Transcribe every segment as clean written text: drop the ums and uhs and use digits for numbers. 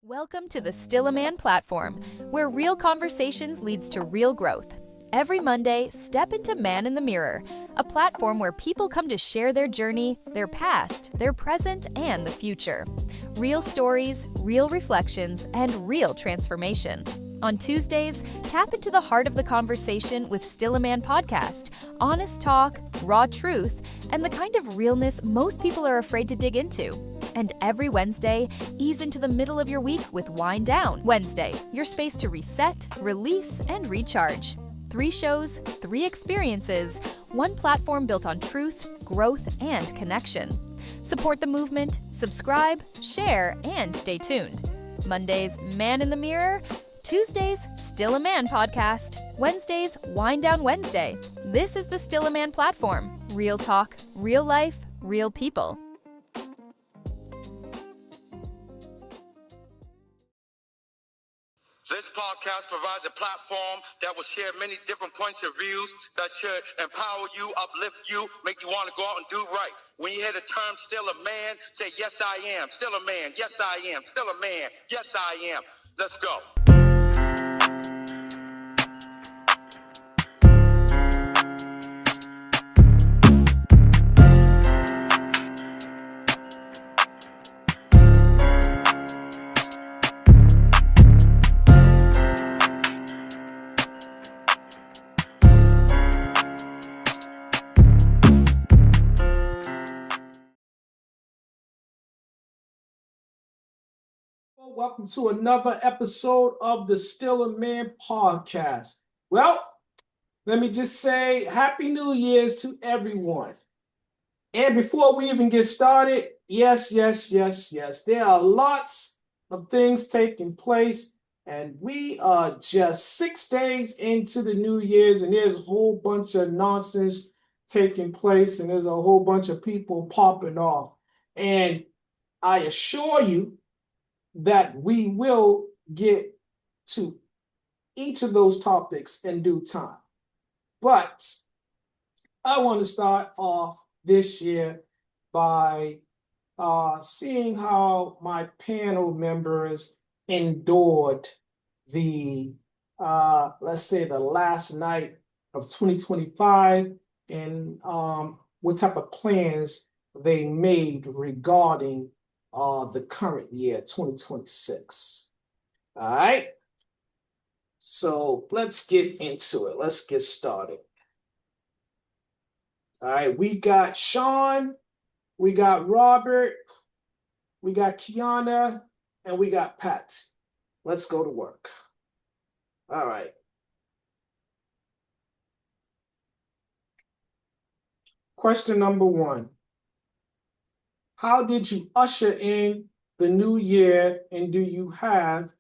Welcome to the Still a Man platform, where real conversations leads to real growth. Every Monday, step into Man in the Mirror, a platform where people come to share their journey, their past, their present, and the future. Real stories, real reflections, and real transformation. On Tuesdays, tap into the heart of the conversation with Still a Man podcast, honest talk, raw truth, and the kind of realness most people are afraid to dig into. And every Wednesday, ease into the middle of your week with Wind Down Wednesday, your space to reset, release, and recharge. 3 shows, 3 experiences, 1 platform built on truth, growth, and connection. Support the movement, subscribe, share, and stay tuned. Mondays, Man in the Mirror. Tuesdays, Still a Man podcast. Wednesdays, Wind Down Wednesday. This is the Still a Man platform. Real talk, real life, real people. This podcast provides a platform that will share many different points of views that should empower you, uplift you, make you want to go out and do right. When you hear the term still a man, say, yes, I am. Still a man. Yes, I am. Still a man. Yes, I am. Let's go. Welcome to another episode of the Still a Man podcast. Well, let me just say Happy New Year's to everyone. And before we even get started, yes, there are lots of things taking place, and we are just 6 days into the New Year's, and there's a whole bunch of nonsense taking place, and there's a whole bunch of people popping off. And I assure you, that we will get to each of those topics in due time. But I want to start off this year by seeing how my panel members endured the, let's say, the last night of 2025 and what type of plans they made regarding the current year, 2026. All right. So let's get into it. Let's get started. All right. We got Sean, we got Robert, we got Kiana, and we got Pat. Let's go to work. All right. Question number 1. How did you usher in the new year, and do you have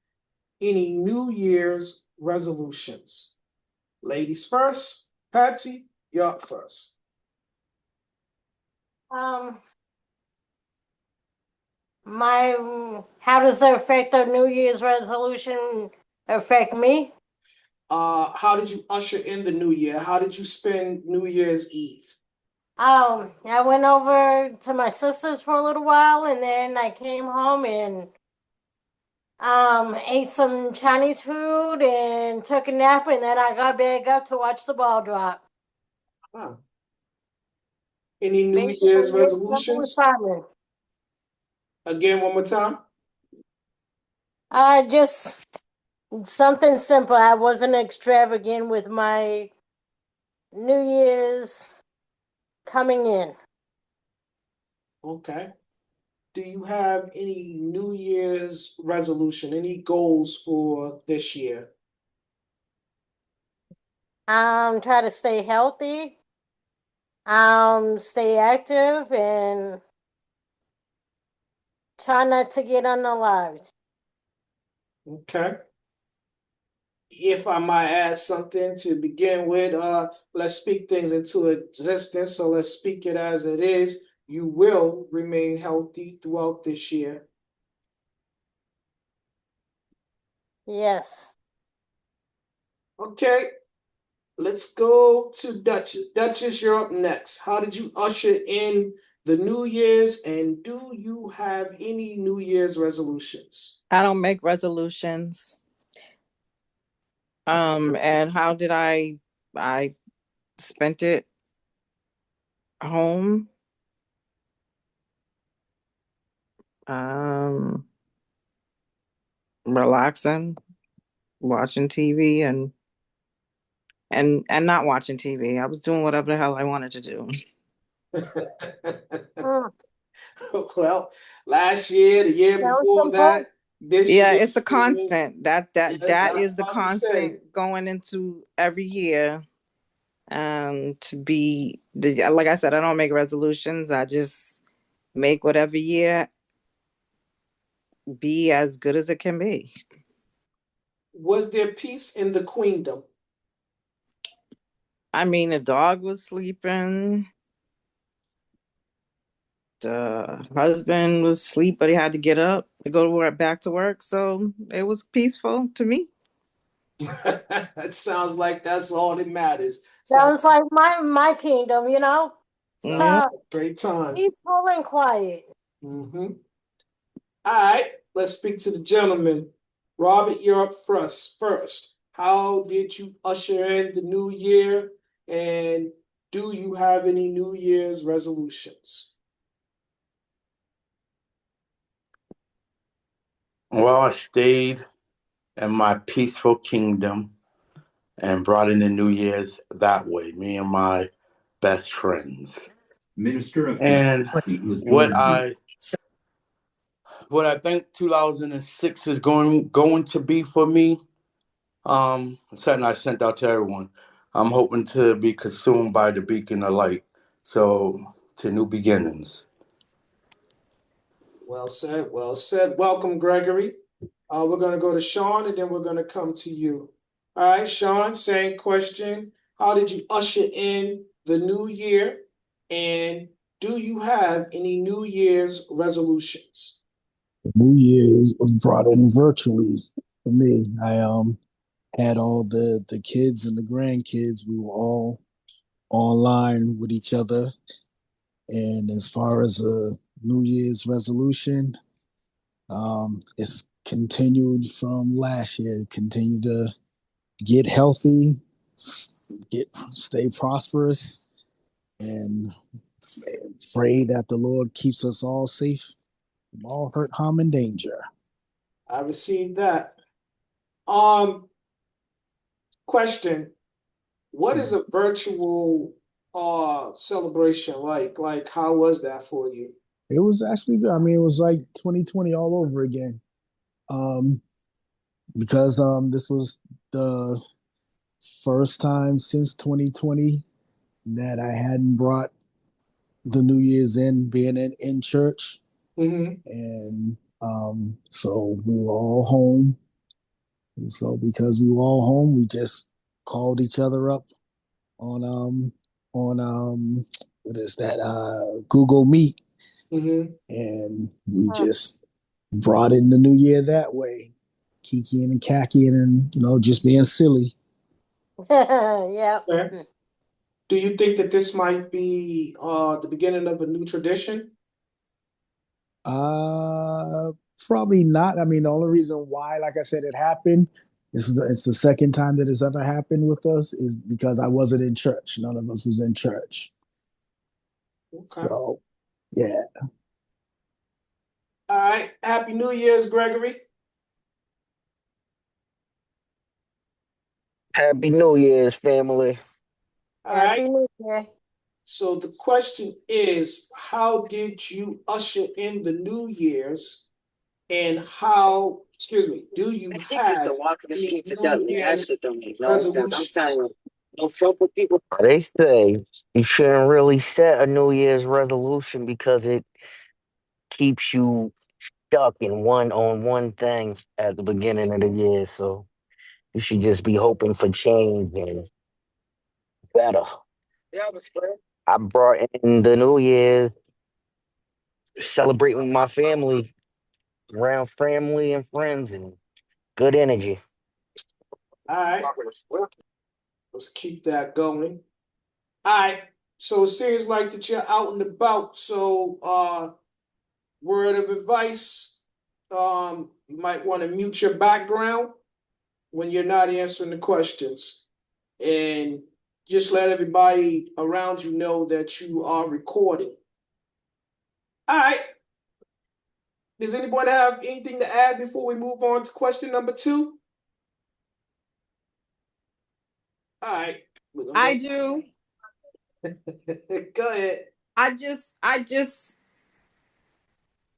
any New Year's resolutions? Ladies first. Patsy, you're up first. How does that affect the New Year's resolution affect me? How did you usher in the new year? How did you spend New Year's Eve? I went over to my sister's for a little while, and then I came home and ate some Chinese food and took a nap, and then I got back up to watch the ball drop. Huh. Any New Year's resolutions? Again, one more time. Just something simple. I wasn't extravagant with my New Year's coming in. Okay. Do you have any New Year's resolution, any goals for this year? Try to stay healthy, stay active, and try not to get unalived. Okay. If I might add something to begin with, let's speak things into existence. So let's speak it as it is. You will remain healthy throughout this year. Yes. Okay. Let's go to Duchess. Duchess, you're up next. How did you usher in the New Year's, and do you have any New Year's resolutions? I don't make resolutions. And how did I spent it home? Um, Relaxing, watching TV and not watching TV. I was doing whatever the hell I wanted to do. Mm, Well, last year, the year that was before simple. that, this Yeah, year, it's a constant. That yeah, that I that was is the about to say. constant going into every year. To be like I said, I don't make resolutions. I just make whatever year be as good as it can be. Was there peace in the queendom? I mean, the dog was sleeping. The husband was asleep, but he had to get up to go to work, back to work. So it was peaceful to me. That sounds like that's all that matters. Sounds Sounds like my kingdom, you know? sounds Yeah. Uh, like a great time. peaceful and quiet. Mm-hmm. All right, let's speak to the gentleman. Robert, you're up first. How did you usher in the new year? And do you have any New Year's resolutions? Well, I stayed in my peaceful kingdom and brought in the New Year's that way, me and my best friends. Minister of And Justice was what George Bush. I what I think 2006 is going to be for me, something I sent out to everyone. I'm hoping to be consumed by the beacon of light. So to new beginnings. Well said, well said. Welcome, Gregory. We're going to go to Sean and then we're going to come to you. All right, Sean, same question. How did you usher in the new year? And do you have any New Year's resolutions? New Year's was brought in virtually for me. I had all the kids and the grandkids. We were all online with each other. And as far as a New Year's resolution, it's continued from last year. Continue to get healthy, get stay prosperous, and pray that the Lord keeps us all safe from all hurt, harm, and danger. I received that. Um, Question. What is a virtual celebration like? Like, how was that for you? It was actually good. I mean, it was like 2020 all over again. Um, because this was the first time since 2020 that I hadn't brought the New Year's in being in church. Mm-hmm. And so we were all home. And so because we were all home, we just called each other up on what is that Google Meet, Mm-hmm. and we just brought in the new year that way, kikiing and cackling and just being silly. Yep. Okay. Do you think that this might be the beginning of a new tradition? Uh, Probably not. I mean, the only reason why, like I said, it happened. It's the second time that it's ever happened with us is because I wasn't in church. None of us was in church. Okay. So, yeah. All right. Happy New Year's, Gregory. Happy New Year's, family. All right. Happy New Year. So the question is, how did you usher in the New Year's, and do you He just have don't walk in the any streets of New Dudley. That Year's shit don't make no sense. I'm resolutions? telling you, don't fuck with people. They say you shouldn't really set a New Year's resolution because it keeps you stuck in one thing at the beginning of the year. So you should just be hoping for change and better. I brought in the New Year's celebrating with my family, around family and friends, and good energy. All right. Let's keep that going. All right. So it seems like that you're out and about. So word of advice, you might want to mute your background when you're not answering the questions. And just let everybody around you know that you are recording. All right. Does anybody have anything to add before we move on to question number 2? All right. I do. Go ahead. I just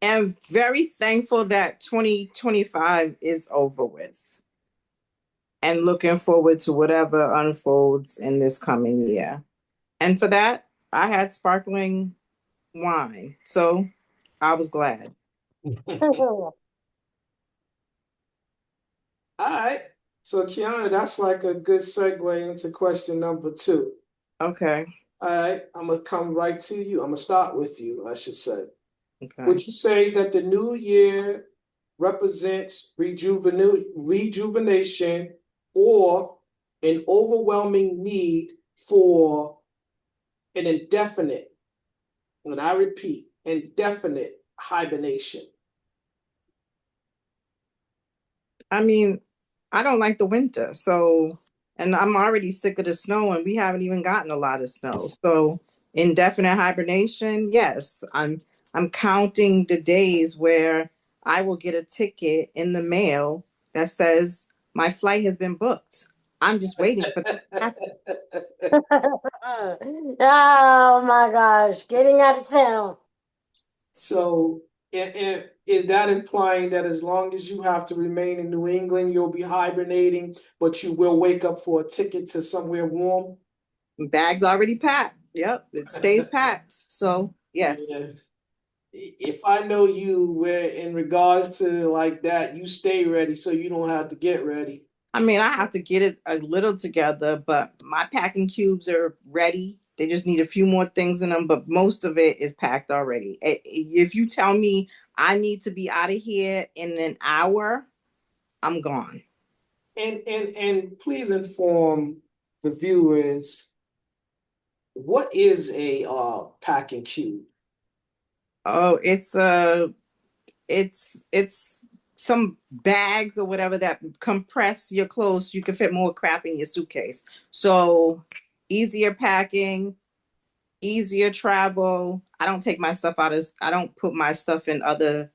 am very thankful that 2025 is over with and looking forward to whatever unfolds in this coming year. And for that, I had sparkling wine. So I was glad. All right. So, Kiana, that's like a good segue into question number 2. Okay. All right. I'm going to come right to you. I'm going to start with you, I should say. Okay. Would you say that the new year represents rejuvenation or an overwhelming need for an indefinite, and I repeat, indefinite hibernation? I mean, I don't like the winter. So, and I'm already sick of the snow, and we haven't even gotten a lot of snow. So, indefinite hibernation, yes. I'm counting the days where I will get a ticket in the mail that says my flight has been booked. I'm just waiting for that to happen. Oh my gosh, getting out of town. So, and is that implying that as long as you have to remain in New England, you'll be hibernating, but you will wake up for a ticket to somewhere warm? Bag's already packed. Yep, it stays packed. So, yes. Yeah. If I know you, where in regards to like that, you stay ready so you don't have to get ready. I mean, I have to get it a little together, but my packing cubes are ready. They just need a few more things in them, but most of it is packed already. If you tell me I need to be out of here in an hour, I'm gone. And please inform the viewers, what is a packing cube? Oh, it's some bags or whatever that compress your clothes so you can fit more crap in your suitcase. So easier packing, easier travel. I don't put my stuff in other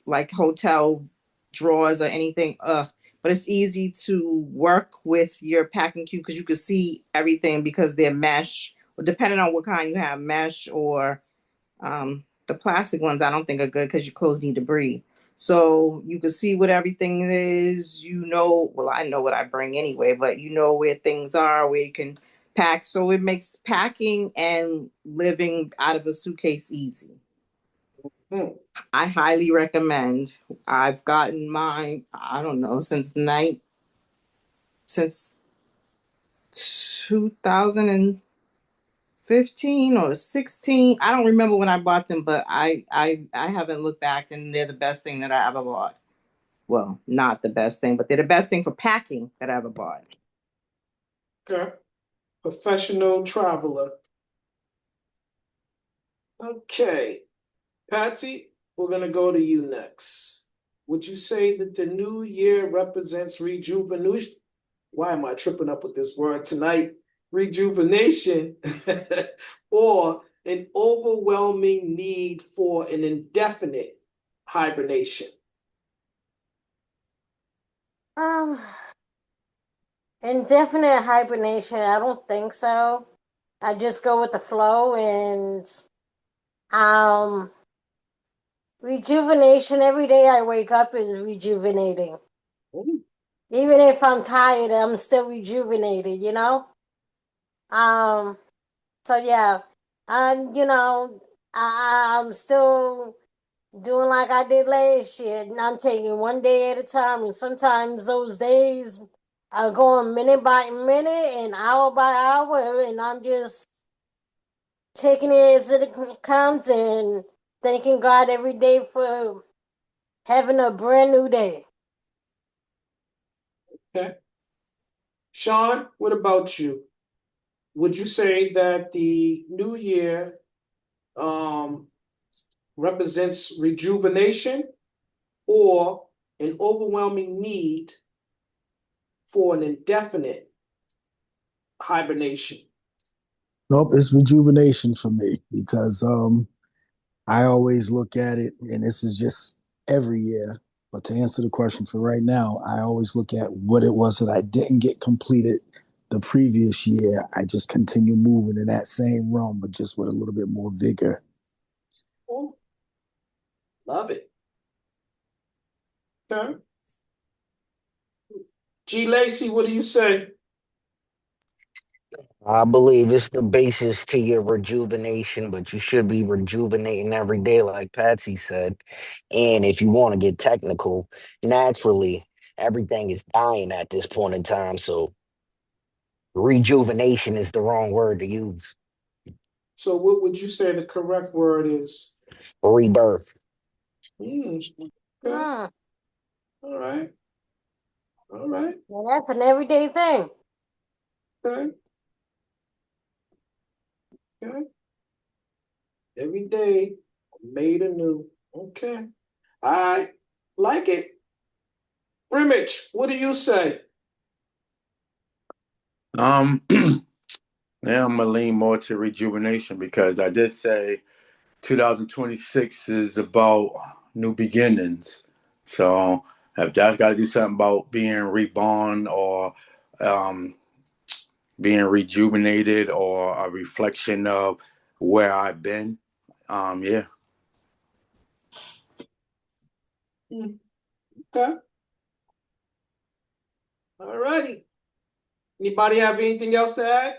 like hotel drawers or anything. But it's easy to work with your packing cube because you can see everything because they're mesh. Depending on what kind you have, mesh or the plastic ones, I don't think are good because your clothes need to breathe. So you can see what everything is. You know, well, I know what I bring anyway, but you know where things are, where you can pack. So it makes packing and living out of a suitcase easy. Hmm. I highly recommend. I've gotten mine, I don't know, since 2015 or 16. I don't remember when I bought them, but I haven't looked back, and they're the best thing that I ever bought. Well, not the best thing, but they're the best thing for packing that I ever bought. Okay. Professional traveler. Okay. Patsy, we're going to go to you next. Would you say that the new year represents rejuvenation? Why am I tripping up with this word tonight? Rejuvenation or an overwhelming need for an indefinite hibernation? Um, Indefinite hibernation, I don't think so. I just go with the flow and um rejuvenation every day I wake up is rejuvenating. Ooh. Even if I'm tired, I'm still rejuvenated, you know? Um so yeah. And I'm still doing like I did last year. And I'm taking one day at a time, and sometimes those days are going minute by minute and hour by hour, and I'm just taking it as it comes and thanking God every day for having a brand new day. Okay. Sean, what about you? would you say that the new year represents rejuvenation or an overwhelming need for an indefinite hibernation? Nope, it's rejuvenation for me because I always look at it, and this is just every year. But to answer the question for right now, I always look at what it was that I didn't get completed the previous year. I just continue moving in that same realm, but just with a little bit more vigor. Oh, love it. Okay. G. Lacey, what do you say? I believe it's the basis to your rejuvenation, but you should be rejuvenating every day, like Patsy said. And if you want to get technical, naturally, everything is dying at this point in time. So rejuvenation is the wrong word to use. So, what would you say the correct word is? Rebirth. Okay. Hmm. All right. All right. Well, that's an everyday thing. Okay. Okay. Every day made anew. Okay. All right. Like it. Brimage, what do you say? Now I'm gonna lean more to rejuvenation because I did say 2026 is about new beginnings. So if that's got to do something about being reborn or um, being rejuvenated or a reflection of where I've been, yeah. Okay. All righty. Anybody have anything else to add?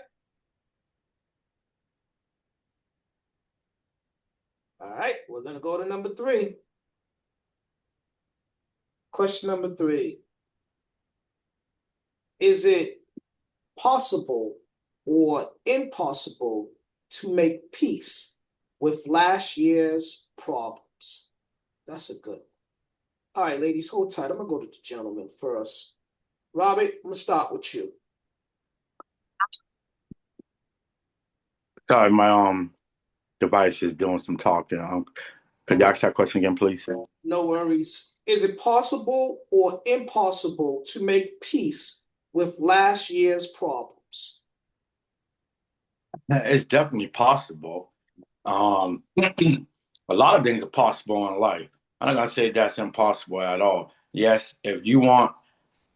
All right. We're going to go to number 3. Question number 3. Is it possible or impossible to make peace with last year's problems? That's a good one. All right, ladies, hold tight. I'm going to go to the gentleman first. Robert, I'm going to start with you. Sorry, my device is doing some talking. Could you ask that question again, please? No worries. Is it possible or impossible to make peace with last year's problems? It's definitely possible. A lot of things are possible in life. I'm not gonna say that's impossible at all. Yes, if you want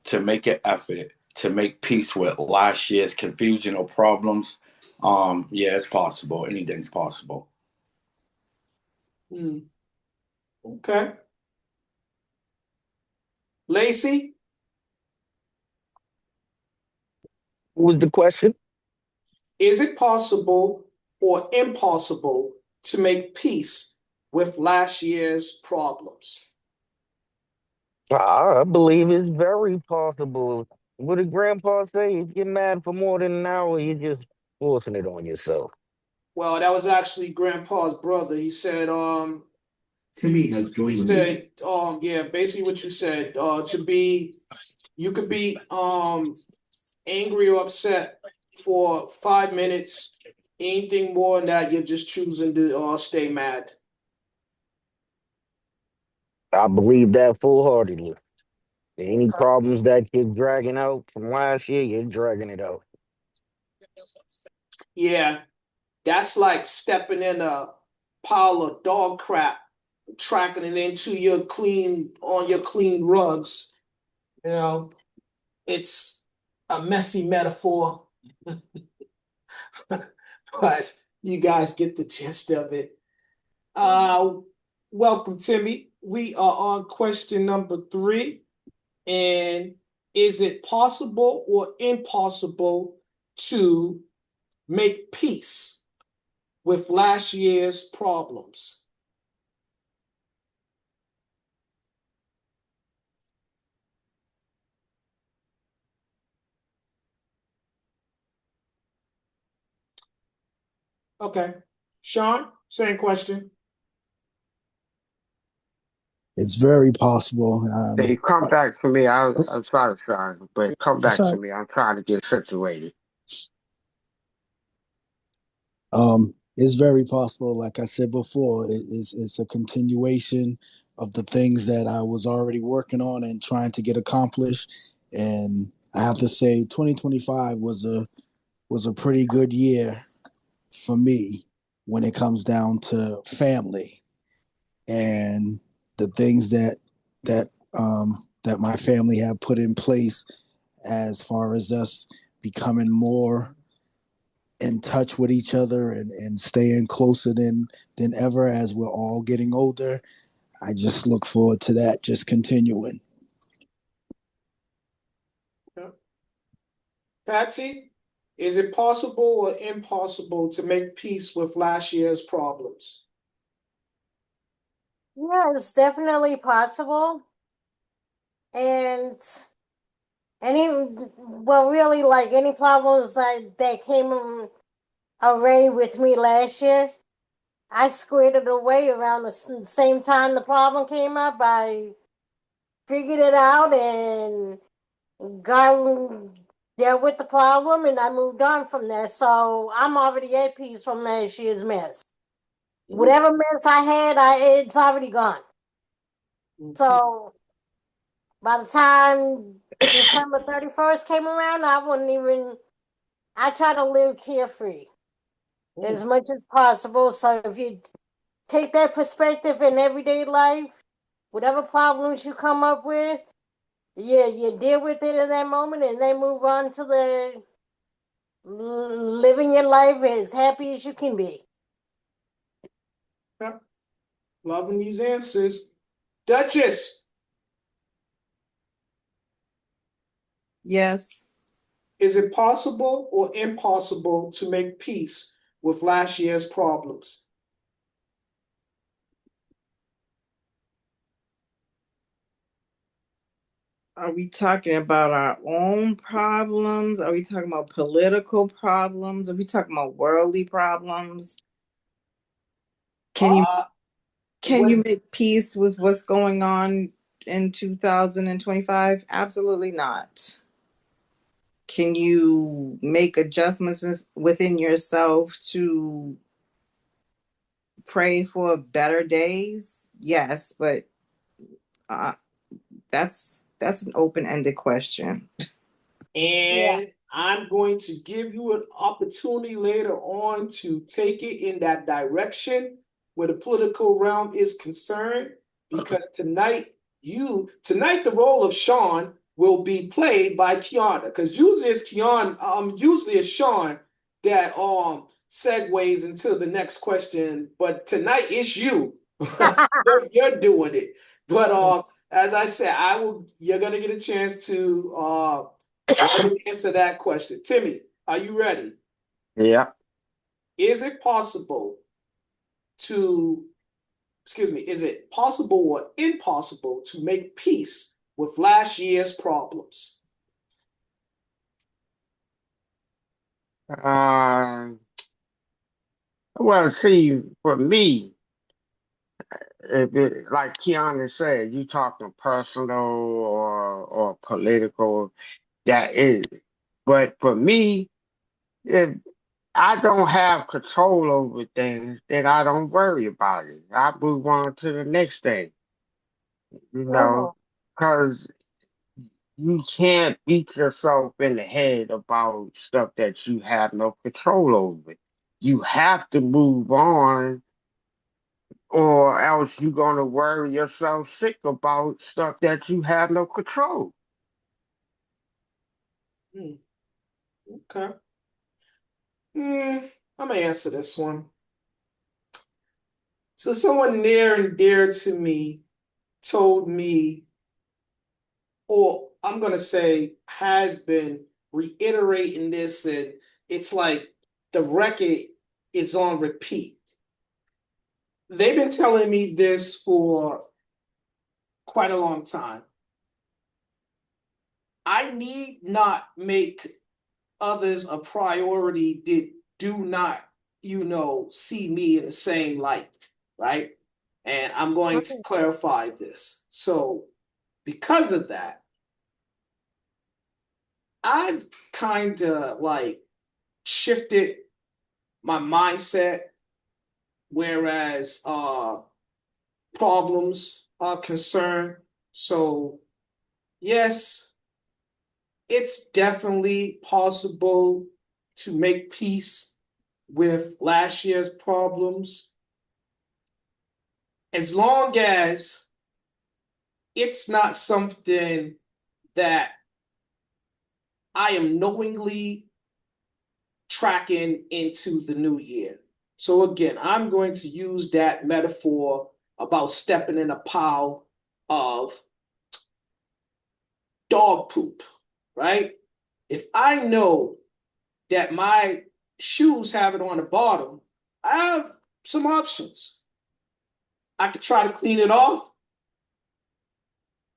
to make an effort to make peace with last year's confusion or problems, yeah, it's possible. Anything's possible. Hmm. Okay. Lacey, What was the question? is it possible or impossible to make peace with last year's problems? I believe it's very possible. What did Grandpa say? If you're mad for more than an hour, you're just forcing it on yourself. Well, that was actually Grandpa's brother. He said, yeah, basically what you said, you could be angry or upset for 5 minutes. Anything more than that, you're just choosing to stay mad. I believe that full-heartedly. Any problems that you're dragging out from last year, you're dragging it out. Yeah, that's like stepping in a pile of dog crap, tracking it into your clean rugs. You know, it's a messy metaphor, but you guys get the gist of it. Uh, Welcome, Timmy. We are on question number 3. And is it possible or impossible to make peace with last year's problems? Okay. Sean, same question. It's very possible. Hey, come back to me. I'm sorry, but come That's back all to right. me. I'm trying to get situated. It's very possible. Like I said before, it's a continuation of the things that I was already working on and trying to get accomplished. And I have to say, 2025 was a pretty good year for me when it comes down to family and the things that my family have put in place as far as us becoming more in touch with each other and staying closer than ever as we're all getting older. I just look forward to that just continuing. Yeah. Patsy, is it possible or impossible to make peace with last year's problems? Yeah, it's definitely possible. And any, well, really, like any problems that came array with me last year, I squared it away around the same time the problem came up. I figured it out and got dealt with the problem, and I moved on from there. So I'm already at peace from last year's mess. Whatever mess I had, it's already gone. So by the time December 31st came around, I wouldn't even. I try to live carefree as much as possible. So if you take that perspective in everyday life, whatever problems you come up with, yeah, you deal with it in that moment and then move on to the living your life as happy as you can be. Yeah. Loving these answers. Duchess, Yes. is it possible or impossible to make peace with last year's problems? Are we talking about our own problems? Are we talking about political problems? Are we talking about worldly problems? Can you Uh, can what? you make peace with what's going on in 2025? Absolutely not. Can you make adjustments within yourself to pray for better days? Yes, but uh, that's an open-ended question. Yeah. And I'm going to give you an opportunity later on to take it in that direction where the political realm is concerned, because tonight the role of Sean will be played by Kiana, because usually it's usually it's Sean that segues into the next question, but tonight it's you. you're doing it. But as I said, you're gonna get a chance to answer that question. Timmy, are you ready? Yeah. Is it possible to, is it possible or impossible to make peace with last year's problems? Uh, well, see, for me, if it, like Kiana said, you talking personal or political, that is. But for me, if I don't have control over things, then I don't worry about it. I move on to the next thing, you Mhm. know, because you can't beat yourself in the head about stuff that you have no control over. You have to move on, or else you're going to worry yourself sick about stuff that you have no control. Hmm, okay. Hmm, I'm gonna answer this one. So someone near and dear to me told me, or I'm gonna say has been reiterating this, and it's like the record is on repeat. They've been telling me this for quite a long time. I need not make others a priority that do not, see me in the same light, right? And I'm going to clarify this. So, because of that, I've kind of like shifted my mindset, whereas problems are concerned. So, yes, it's definitely possible to make peace with last year's problems as long as it's not something that I am knowingly tracking into the new year. So again, I'm going to use that metaphor about stepping in a pile of dog poop, right? If I know that my shoes have it on the bottom, I have some options. I could try to clean it off.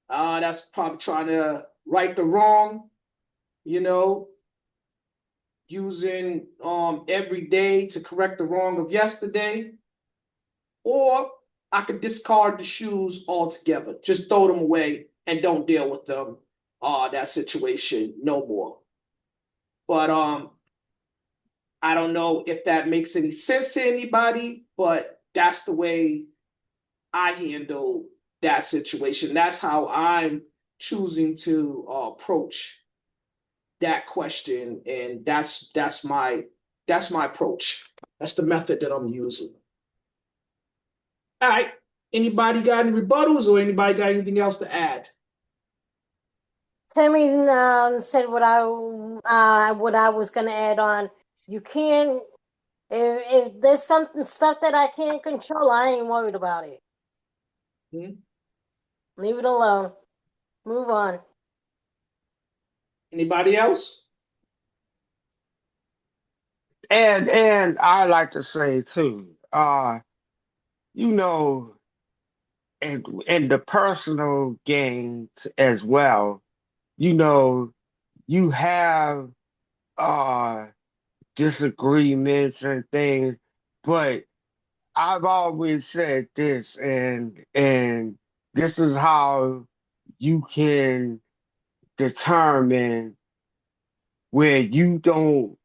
That's probably trying to right the wrong, you know, using every day to correct the wrong of yesterday. Or I could discard the shoes altogether, just throw them away and don't deal with them, that situation no more. But I don't know if that makes any sense to anybody, but that's the way I handle that situation. That's how I'm choosing to approach that question, and that's my approach. That's the method that I'm using. All right. Anybody got any rebuttals or anybody got anything else to add? Tammy said what I was gonna add on. You can't if there's something stuff that I can't control, I ain't worried about it. Leave it alone. Move on. Anybody else? And I like to say too, you know, in the personal gain as well, you know, you have uh disagreements and things, but I've always said this, and this is how you can determine where you don't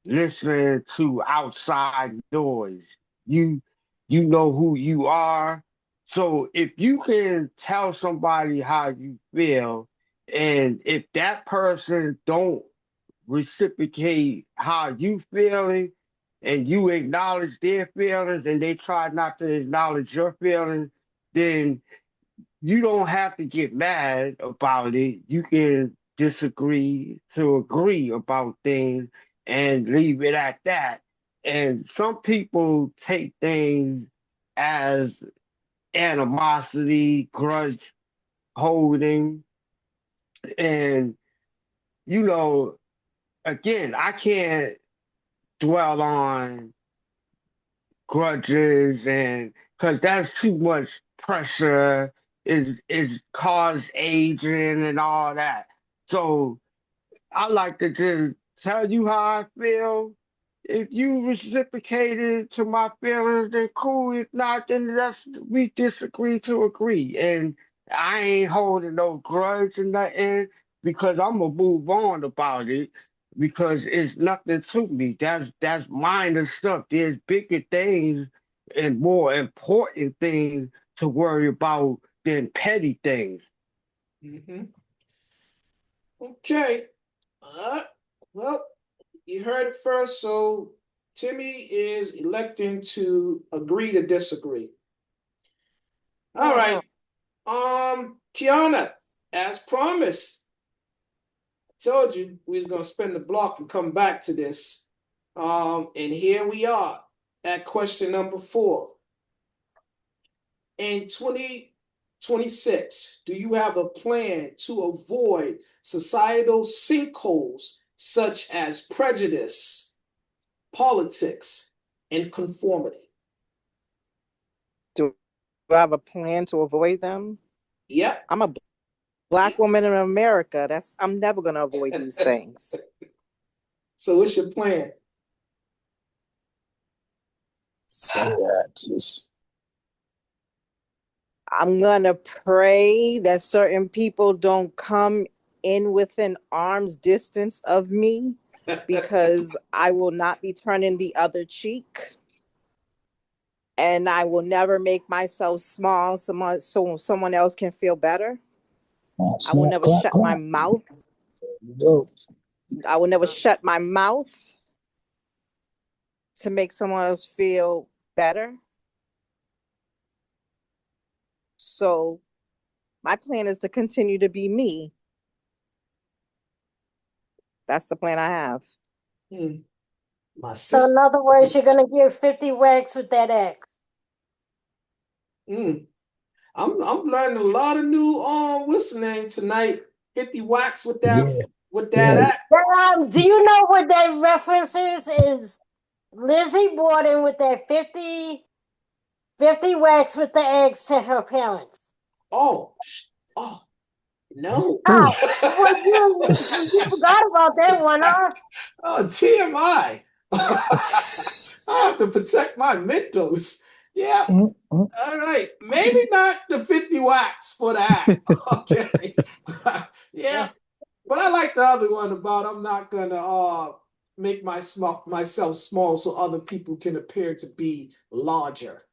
listen to outside noise. You you know who you are. So if you can tell somebody how you feel, and if that person don't reciprocate how you feeling, and you acknowledge their feelings and they try not to acknowledge your feelings, then you don't have to get mad about it. You can disagree to agree about things and leave it at that. And some people take things as animosity, grudge holding, and you know, again, I can't dwell on grudges and because that's too much pressure is cause aging and all that. So I like to just tell you how I feel. If you reciprocated to my feelings, then cool. If not, then that's we disagree to agree. And I ain't holding no grudge or nothing because I'm gonna move on about it because it's nothing to me. That's minor stuff. There's bigger things and more important things to worry about than petty things. Mm-hmm. Okay. Well, you heard it first. So Timmy is electing to agree to disagree. All right. Kiana, as promised, I told you we was gonna spin the block and come back to this. And here we are at question number 4. In 2026, do you have a plan to avoid societal sinkholes such as prejudice, politics, and conformity? Do I have a plan to avoid them? Yep. I'm a Black woman in America. I'm never going to avoid these things. So what's your plan? Say that. Just I'm going to pray that certain people don't come in within arm's distance of me. because I will not be turning the other cheek. And I will never make myself small so someone else can feel better. I will never shut my mouth. I will never shut my mouth to make someone else feel better. So my plan is to continue to be me. That's the plan I have. My So sister. in other words, you're gonna give 50 whacks with that X. I'm learning a lot of new what's the name tonight? 50 wax with that Yeah. act. Do you know what that reference is? Is Lizzie Borden with that 50 whacks with the eggs to her parents. Oh, no. Oh, well, you forgot about that one, huh? Oh, TMI. I have to protect my mentos. Yeah. All right. Maybe not the 50 wax for that. Okay. Yeah. But I like the other one about I'm not gonna make myself small so other people can appear to be larger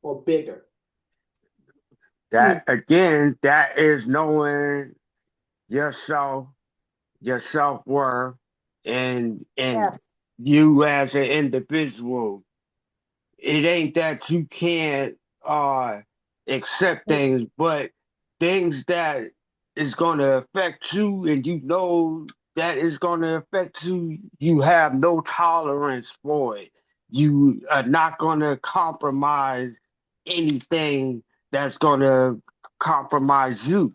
or bigger. That again, that is knowing yourself, your self-worth, and Yes. you as an individual. It ain't that you can't accept things, but things that is gonna affect you and you know that is gonna affect you, you have no tolerance for it. You are not gonna compromise anything that's gonna compromise you.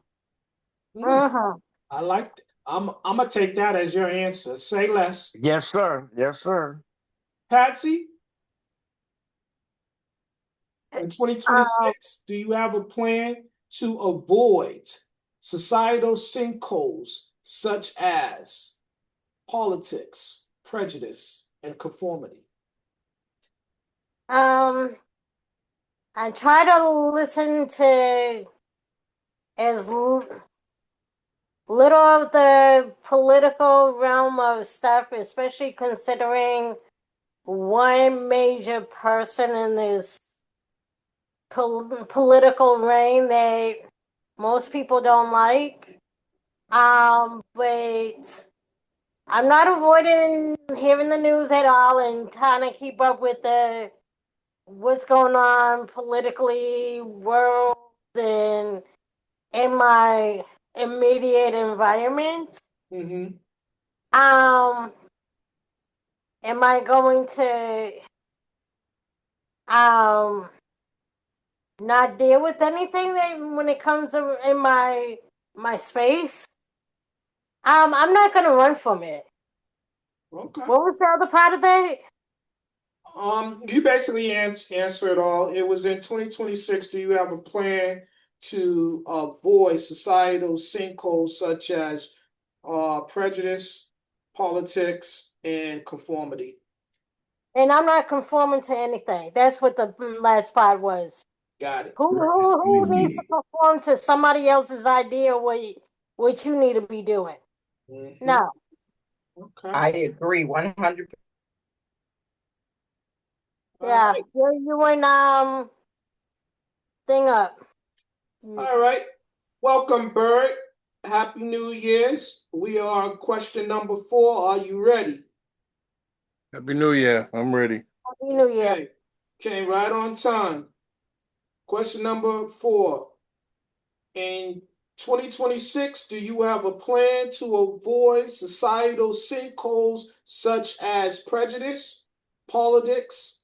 Uh-huh. I like I'm gonna take that as your answer. Say less. Yes, sir. Yes, sir. Patsy, in Um, 2026, do you have a plan to avoid societal sinkholes such as politics, prejudice, and conformity? um, I try to listen to as little of the political realm of stuff, especially considering one major person in this political reign that most people don't like. But I'm not avoiding hearing the news at all and trying to keep up with the what's going on politically, world, and in my immediate environment. Mm-hmm. Um, am I going to um not deal with anything that when it comes to in my space? I'm not gonna run from it. Okay. What was the other part of that? You basically answered all. It was in 2026. Do you have a plan to avoid societal sinkholes such as prejudice, politics, and conformity? And I'm not conforming to anything. That's what the last part was. Got it. Who needs to conform to somebody else's idea of what you need to be doing? Mm-hmm. No. Okay. I agree 100%. All Yeah. right. You and thing up. All right. Welcome, Bird. Happy New Year's. We are question number 4. Are you ready? Happy New Year. I'm ready. Happy New Year. Okay. Came right on time. Question number 4. In 2026, do you have a plan to avoid societal sinkholes such as prejudice, politics,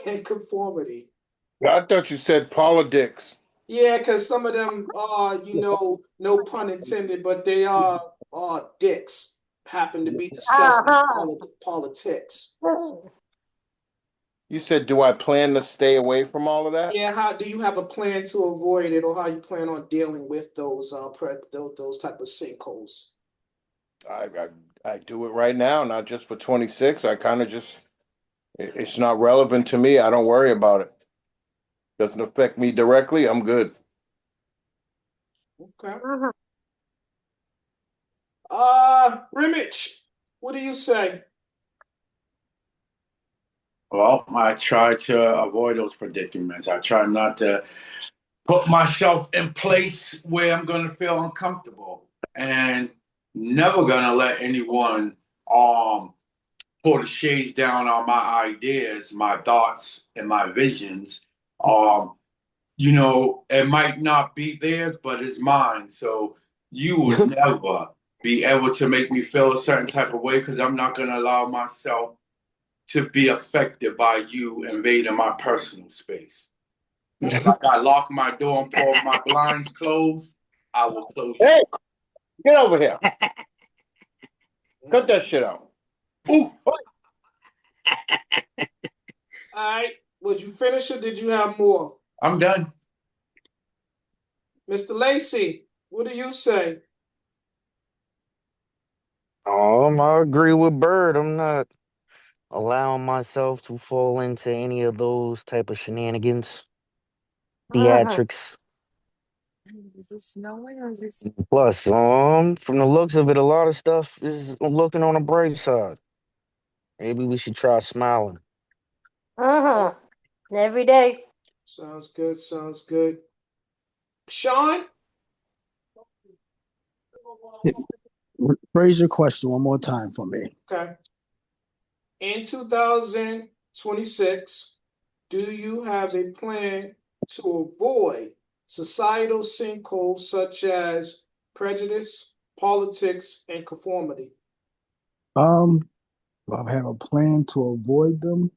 and conformity? I thought you said politics. Yeah, because some of them are, no pun intended, but they are dicks. Happen to be discussing Uh-huh. politics. You said, do I plan to stay away from all of that? Yeah, how do you have a plan to avoid it, or how you plan on dealing with those those type of sinkholes? I, I I do it right now, not just for 26. I kind of just it's not relevant to me. I don't worry about it. Doesn't affect me directly. I'm good. Okay. Uh-huh. Brimage, what do you say? Well, I try to avoid those predicaments. I try not to put myself in place where I'm going to feel uncomfortable, and never going to let anyone pull the shades down on my ideas, my thoughts, and my visions. Um, it might not be theirs, but it's mine. So you would never be able to make me feel a certain type of way because I'm not going to allow myself to be affected by you invading my personal space. Like I lock my door and pull my blinds closed, I will close you. Hey, get over here. Cut that shit out. Ooh. All right. Was you finished or did you have more? I'm done. Mr. Lacey, what do you say? I agree with Bird. I'm not allowing myself to fall into any of those type of shenanigans, Mm-hmm. theatrics. Plus, from the looks of it, a lot of stuff is looking on the bright side. Maybe we should try smiling. Mm-hmm. Every day. Sounds good. Sounds good. Sean? Phrase your question one more time for me. Okay. In 2026, do you have a plan to avoid societal sinkholes such as prejudice, politics, and conformity? Um, I have a plan to avoid them.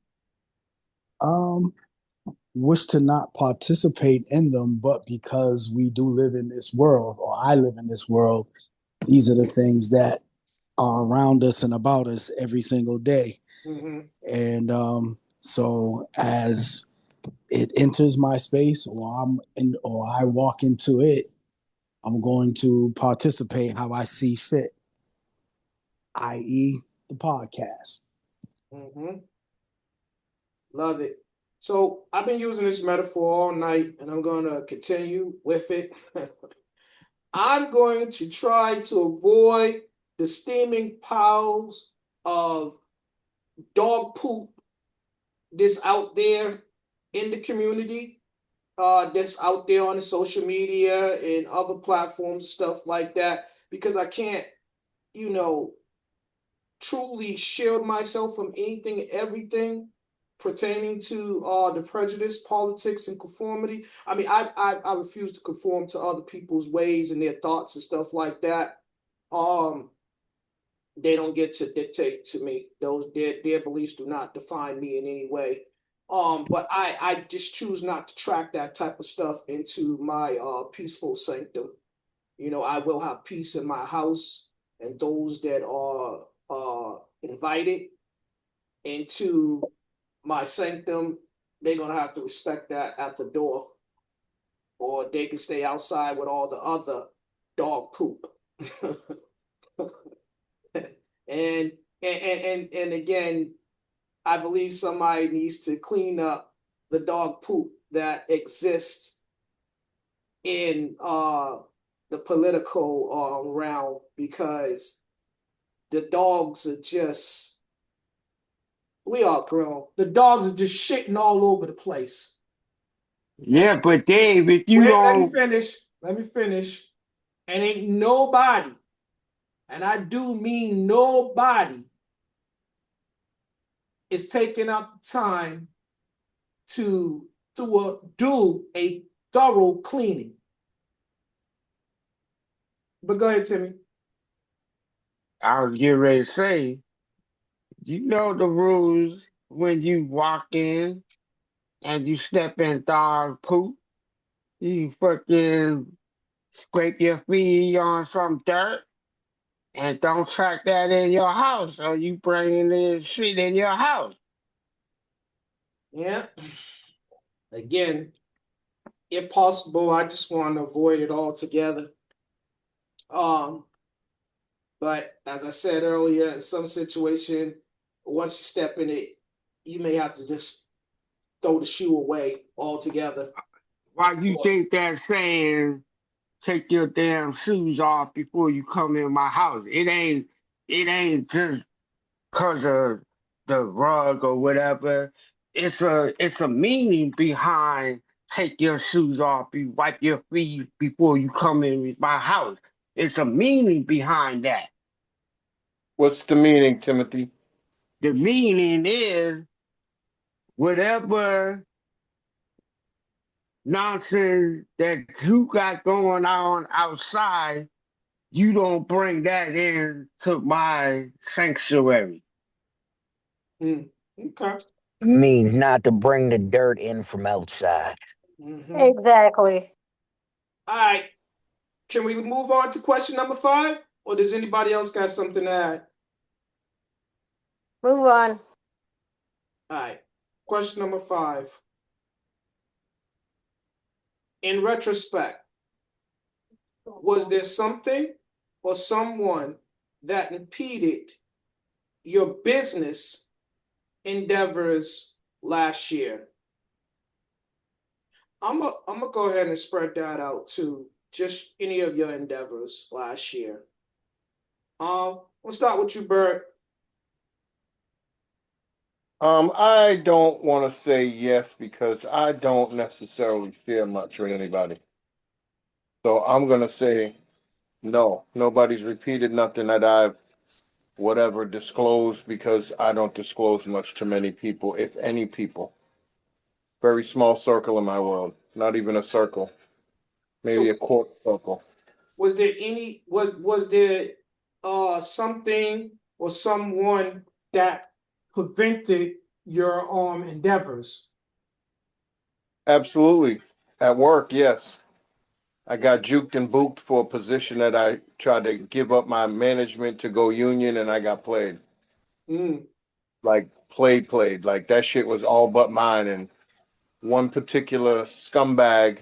Um, wish to not participate in them, but because we do live in this world, or I live in this world, these are the things that are around us and about us every single day. Mm-hmm. And so as it enters my space or I walk into it, I'm going to participate how I see fit, i.e., the podcast. Mm-hmm. Love it. So I've been using this metaphor all night, and I'm going to continue with it. I'm going to try to avoid the steaming piles of dog poop that's out there in the community, that's out there on the social media and other platforms, stuff like that, because I can't, you know, truly shield myself from anything and everything pertaining to the prejudice, politics, and conformity. I mean, I refuse to conform to other people's ways and their thoughts and stuff like that. Um, they don't get to dictate to me. Their beliefs do not define me in any way. But I just choose not to track that type of stuff into my peaceful sanctum. I will have peace in my house, and those that are invited into my sanctum, they're gonna have to respect that at the door, or they can stay outside with all the other dog poop. and and again, I believe somebody needs to clean up the dog poop that exists in the political realm, because the dogs are just, we are grown. The dogs are just shitting all over the place. Yeah, but Dave, if you Wait, let me don't, finish. Let me finish. And ain't nobody, and I do mean nobody, is taking up the time to do a thorough cleaning. But go ahead, Timmy. I was getting ready to say, you know the rules when you walk in and you step in dog poop. You fucking scrape your feet on some dirt and don't track that in your house, or you bringing this shit in your house. Yeah. Again, if possible, I just want to avoid it altogether. Um, but as I said earlier, in some situation, once you step in it, you may have to just throw the shoe away altogether. Why you think that saying take your damn shoes off before you come in my house? It ain't it ain't just cause of the rug or whatever. It's a meaning behind take your shoes off, you wipe your feet before you come in my house. It's a meaning behind that. What's the meaning, Timothy? The meaning is whatever nonsense that you got going on outside, you don't bring that into my sanctuary. Mm, okay. Means not to bring the dirt in from outside. Mm-hmm. Exactly. All right. Can we move on to question number 5? Or does anybody else got something to add? Move on. All right. Question number 5. In retrospect, was there something or someone that impeded your business endeavors last year? I'm gonna go ahead and spread that out to just any of your endeavors last year. We'll start with you, Bert. I don't want to say yes because I don't necessarily fear much with anybody. So I'm gonna say no. Nobody's repeated nothing that I've whatever disclosed because I don't disclose much to many people, if any people. Very small circle in my world. Not even a circle. So Maybe a quarter circle. was there any was there something or someone that prevented your endeavors? Absolutely. At work, yes. I got juked and booked for a position that I tried to give up my management to go union and I got played. Mm, Like played. Like that shit was all but mine and one particular scumbag,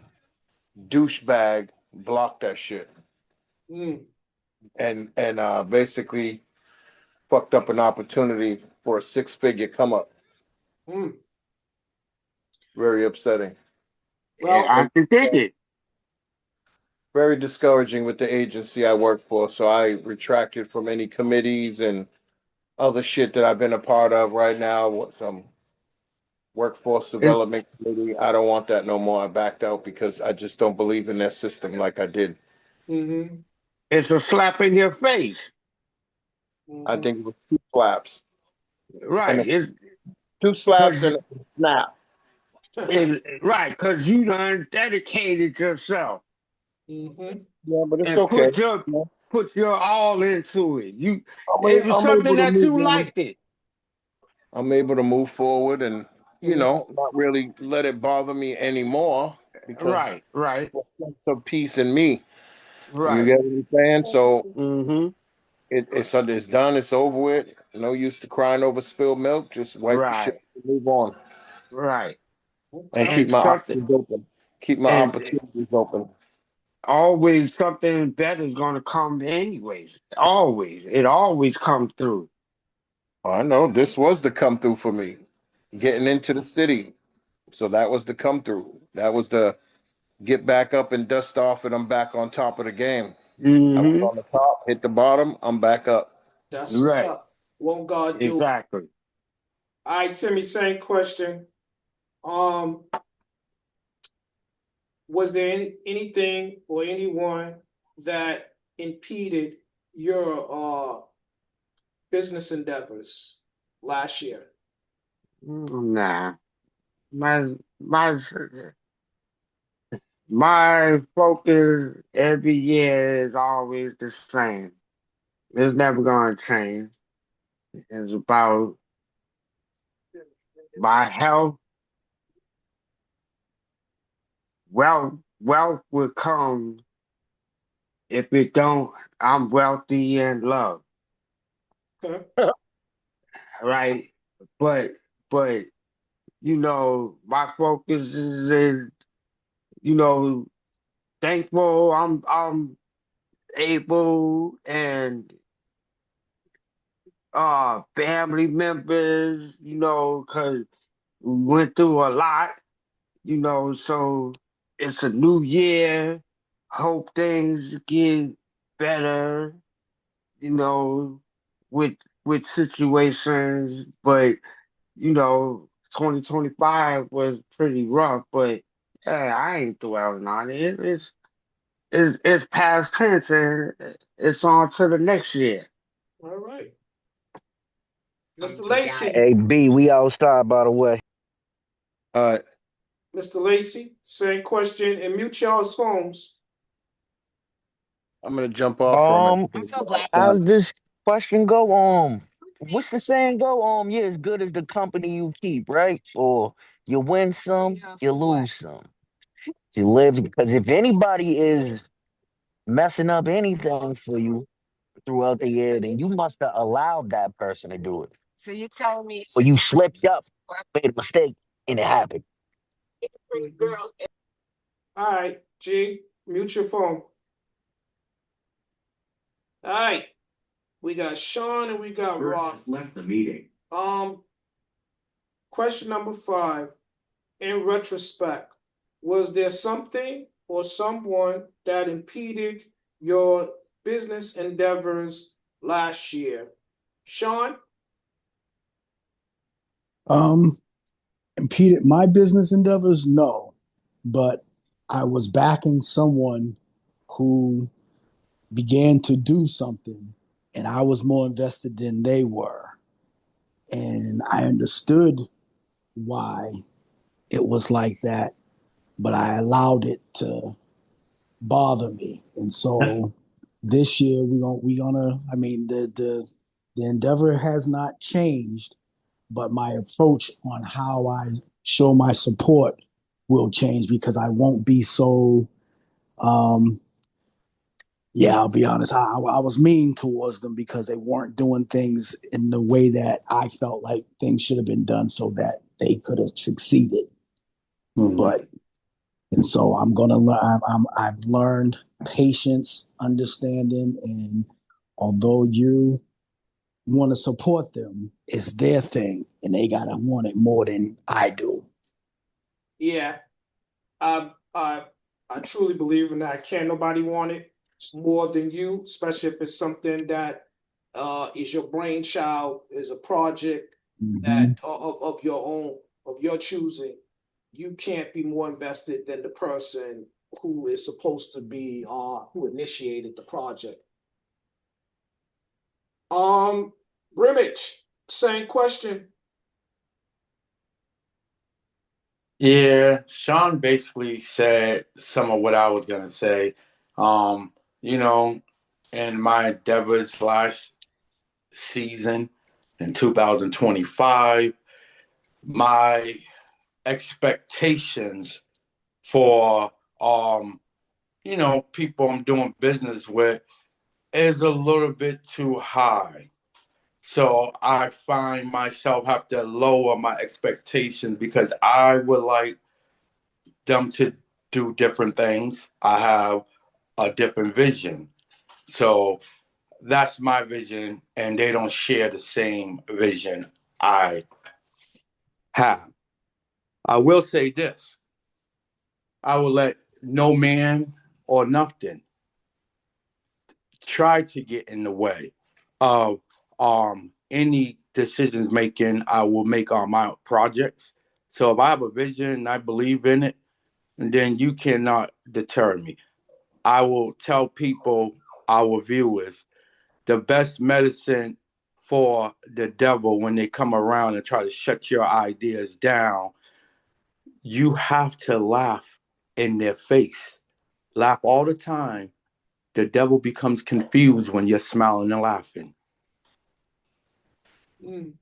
douchebag blocked that shit. mm, And basically fucked up an opportunity for a six-figure come up. mm. Very upsetting. And Well, I And can dig it. very discouraging with the agency I work for. So I retracted from any committees and other shit that I've been a part of right now. Some workforce It, development committee. I don't want that no more. I backed out because I just don't believe in that system like I did. mm-hmm, it's a slap in your face. I mm-hmm, think it was two slaps and Right. It's two slaps because and a snap. right, because you done dedicated yourself mm-hmm. Yeah, but it's and okay. put your all into it. It was I'm something able to that move you on. liked it. I'm able to move forward and, Mm-hmm. not really let it bother me anymore because Right, right, there's a sense of peace in me. You right. get what I'm saying? So Mm-hmm. it's done. It's over with. No use to crying over spilled milk. Just wipe your shit Right, and move on right. and Okay. keep And my something options open. Keep my and opportunities open. always something better is gonna come anyways. Always. It always comes through. I know this was the come through for me. Getting into the city. So that was the come through. That was the get back up and dust off, and I'm back on top of the game. I was Mm-hmm. on the top, hit the bottom, I'm back up. That's what's Right. up. Won't God do it? Exactly. All right, Timmy, same question. Um, was there anything or anyone that impeded your business endeavors last year? Nah. My my my focus every year is always the same. It's never gonna change. It's about my health. Wealth will come. If it don't, I'm wealthy and love. Okay. Right? But but my focus is in, you know, thankful I'm able and family members, because we went through a lot, so it's a new year. Hope things get better, you know. with situations, but 2025 was pretty rough. But yeah, I ain't dwelling on it. It's past tense and it's on to the next year. All right. Mr. Lacy. Hey, B, we outside, by the way. Uh, Mr. Lacy, same question and mute y'all's phones. I'm gonna jump off for a minute. Um, how's this question go? What's the saying go? You're as good as the company you keep, right? Or you win some, you lose some. You live because if anybody is messing up anything for you throughout the year, then you must have allowed that person to do it. So you telling me, or you slipped up, made a mistake, and it happened. All right, G, mute your phone. All right. We got Sean and we got Rob. Left the meeting. Question number 5. In retrospect, was there something or someone that impeded your business endeavors last year? Sean? Impeded my business endeavors? No, but I was backing someone who began to do something, and I was more invested than they were. And I understood why it was like that, but I allowed it to bother me. And so this year we gonna I mean the endeavor has not changed, but my approach on how I show my support will change because I won't be so yeah, I'll be honest. I was mean towards them because they weren't doing things in the way that I felt like things should have been done so that they could have succeeded. But and so I'm gonna learn. I've learned patience, understanding, and although you want to support them, it's their thing, and they gotta want it more than I do. Yeah. I truly believe in that. Can't nobody want it more than you, especially if it's something that is your brainchild, is a project Mm-hmm. that of your own, of your choosing. You can't be more invested than the person who is supposed to be who initiated the project. Brimage, same question. Yeah, Sean basically said some of what I was gonna say. Um, you know, in my endeavors last season in 2025, my expectations for people I'm doing business with is a little bit too high. So I find myself have to lower my expectations because I would like them to do different things. I have a different vision. So that's my vision, and they don't share the same vision I have. I will say this: I will let no man or nothing try to get in the way of any decisions making I will make on my projects. So if I have a vision and I believe in it, then you cannot deter me. I will tell people, our viewers, the best medicine for the devil when they come around and try to shut your ideas down, you have to laugh in their face. Laugh all the time. The devil becomes confused when you're smiling and laughing. Mm.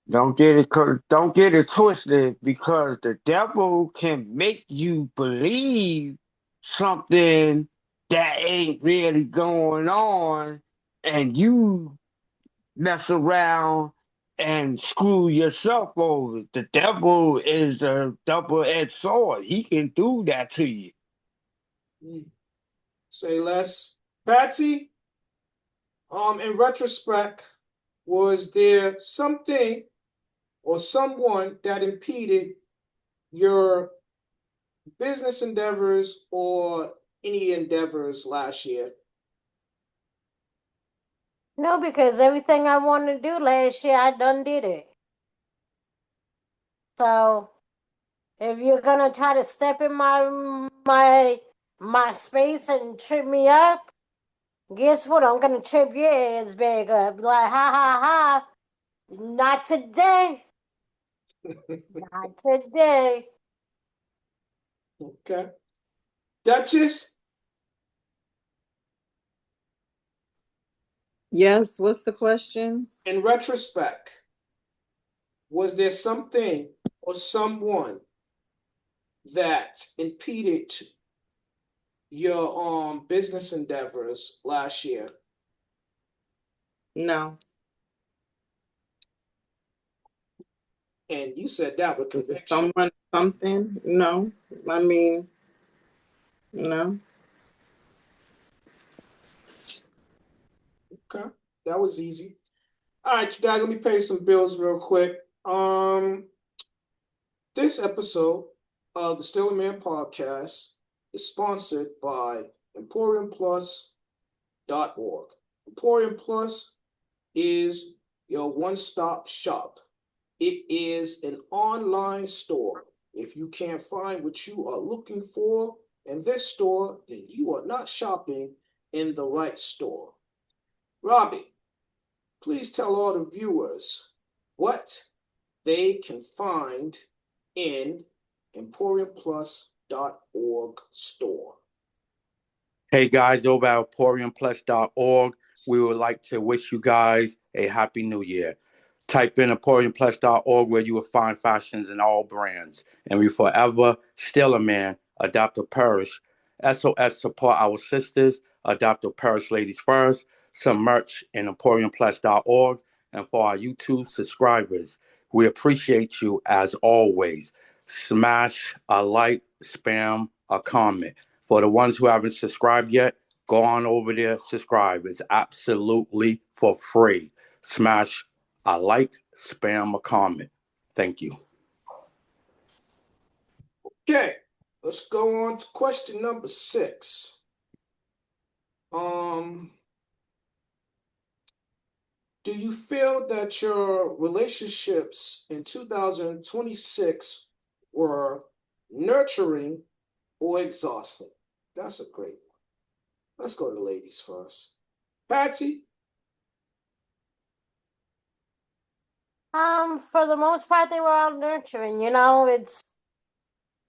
Don't get it twisted because the devil can make you believe something that ain't really going on, and you mess around and screw yourself over. The devil is a double-edged sword. He can do that to you. Mm. Say less. Patsy, in retrospect, was there something or someone that impeded your business endeavors or any endeavors last year? No, because everything I wanted to do last year, I done did it. So if you're gonna try to step in my space and trip me up, guess what? I'm gonna trip your ass back up. Like ha ha ha. Not today. Not today. Okay. Duchess, Yes, what's the question? in retrospect, was there something or someone that impeded your business endeavors last year? No. And you said that with conviction. Someone, something? No. I mean, no. Okay. That was easy. All right, you guys, let me pay some bills real quick. This episode of the Still a Man podcast is sponsored by EmporiumPlus.org. Emporium Plus is your one-stop shop. It is an online store. If you can't find what you are looking for in this store, then you are not shopping in the right store. Robbie, please tell all the viewers what they can find in EmporiumPlus.org store. Hey guys, over at EmporiumPlus.org, we would like to wish you guys a happy new year. Type in EmporiumPlus.org where you will find fashions in all brands. And we forever still a man, adopt a parish. SOS support our sisters, adopt a parish ladies first. Some merch in EmporiumPlus.org. And for our YouTube subscribers, we appreciate you as always. Smash a like, spam, a comment. For the ones who haven't subscribed yet, go on over there, subscribe. It's absolutely for free. Smash a like, spam, a comment. Thank you. Okay, let's go on to question number 6. Do you feel that your relationships in 2026 were nurturing or exhausting? That's a great one. Let's go to the ladies first. Patsy? For the most part, they were all nurturing. You know, it's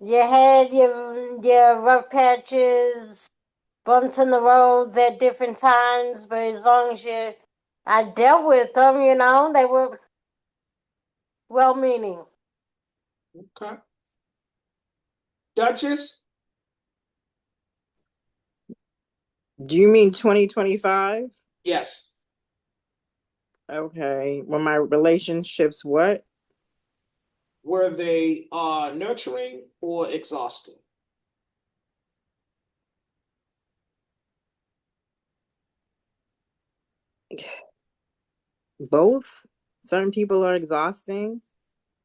you had your rough patches, bumps in the roads at different times, but as long as I dealt with them, you know, they were well-meaning. Okay. Duchess? Do you mean 2025? Yes. Okay. Well, my relationships, what? Were they nurturing or exhausting? Both. Certain people are exhausting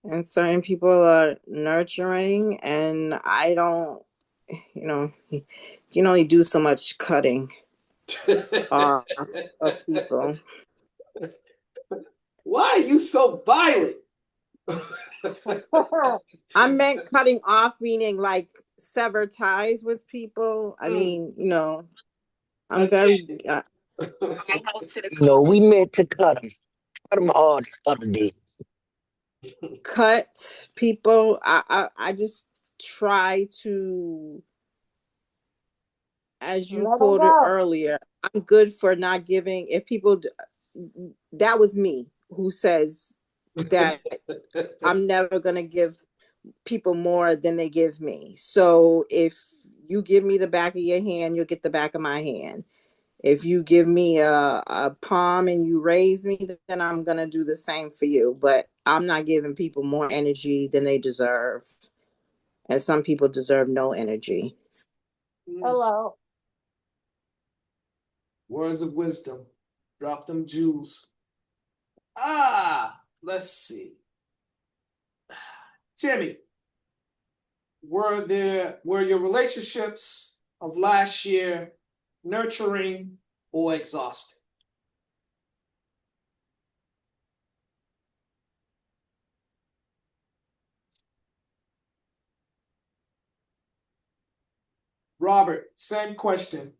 and certain people are nurturing. And I don't, you know, you can only do so much cutting off of people. Why are you so violent? I meant cutting off, meaning like sever ties with people. I mean, I'm very No, we meant to cut them hard the other day. cut people. I just try to, as you Let them quoted go. earlier, I'm good for not giving. If people, that was me who says that I'm never going to give people more than they give me. So if you give me the back of your hand, you'll get the back of my hand. If you give me a palm and you raise me, then I'm going to do the same for you. But I'm not giving people more energy than they deserve. And some people deserve no energy. Hello. Words of wisdom. Drop them jewels. Let's see. Timmy, were your relationships of last year nurturing or exhausting? Robert, same question.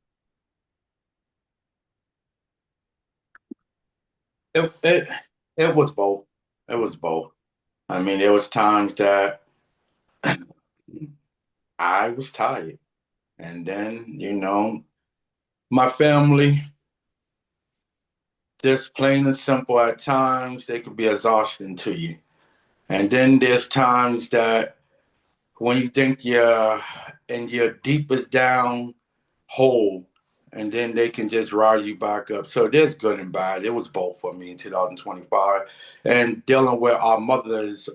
It it was both. It was both. I mean, there was times that I was tired, and then my family, just plain and simple. At times, they could be exhausting to you, and then there's times that when you think you're in your deepest down hole, and then they can just rise you back up. So there's good and bad. It was both for me in 2025, and dealing with our mother's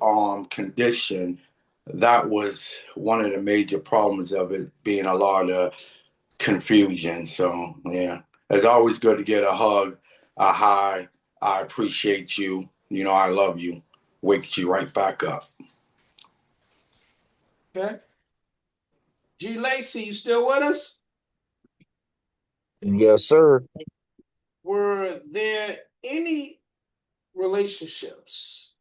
condition. That was one of the major problems of it being a lot of confusion. So yeah, it's always good to get a hug, a hi, I appreciate you. I love you. Wakes you right back up. Okay. G Lacey, you still with us? Yes, sir. Were there any relationships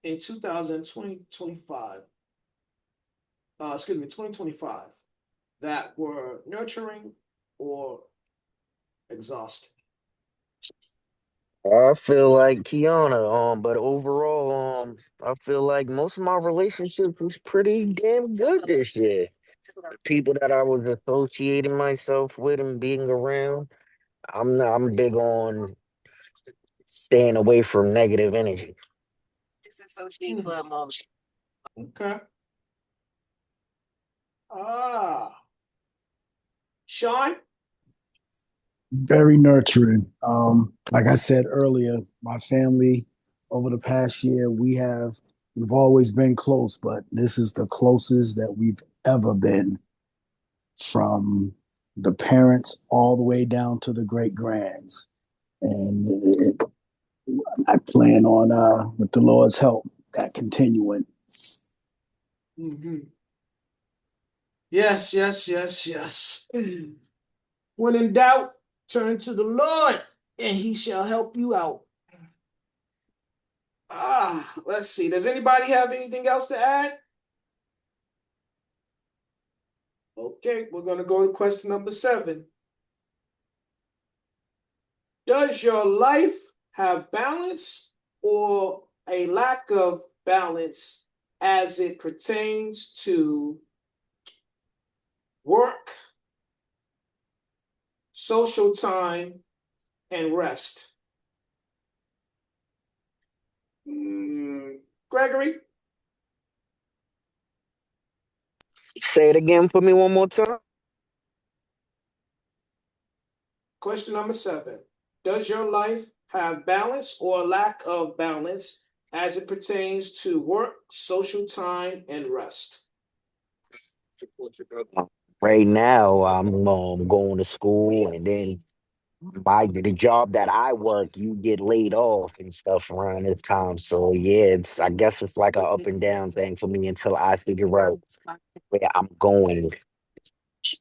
in 2025, 2025, that were nurturing or exhausting? I feel like Kiana, but overall, I feel like most of my relationships was pretty damn good this year. People that I was associating myself with and being around, I'm big on staying away from negative energy. Hmm. Okay. Ah, Sean? Very nurturing. Like I said earlier, my family over the past year, we've always been close, but this is the closest that we've ever been, from the parents all the way down to the great grands. And I plan on, with the Lord's help, that continuing. Mm-hmm. Yes, yes, yes, yes. When in doubt, turn to the Lord, and he shall help you out. Let's see. Does anybody have anything else to add? Okay, we're going to go to question number 7. Does your life have balance or a lack of balance as it pertains to work, social time, and rest? Gregory, Say it again for me one more time. question number 7. Does your life have balance or lack of balance as it pertains to work, social time, and rest? Right now, I'm going to school, and then the job that I work, you get laid off and stuff around this time. So yeah, I guess it's like a up and down thing for me until I figure out where I'm going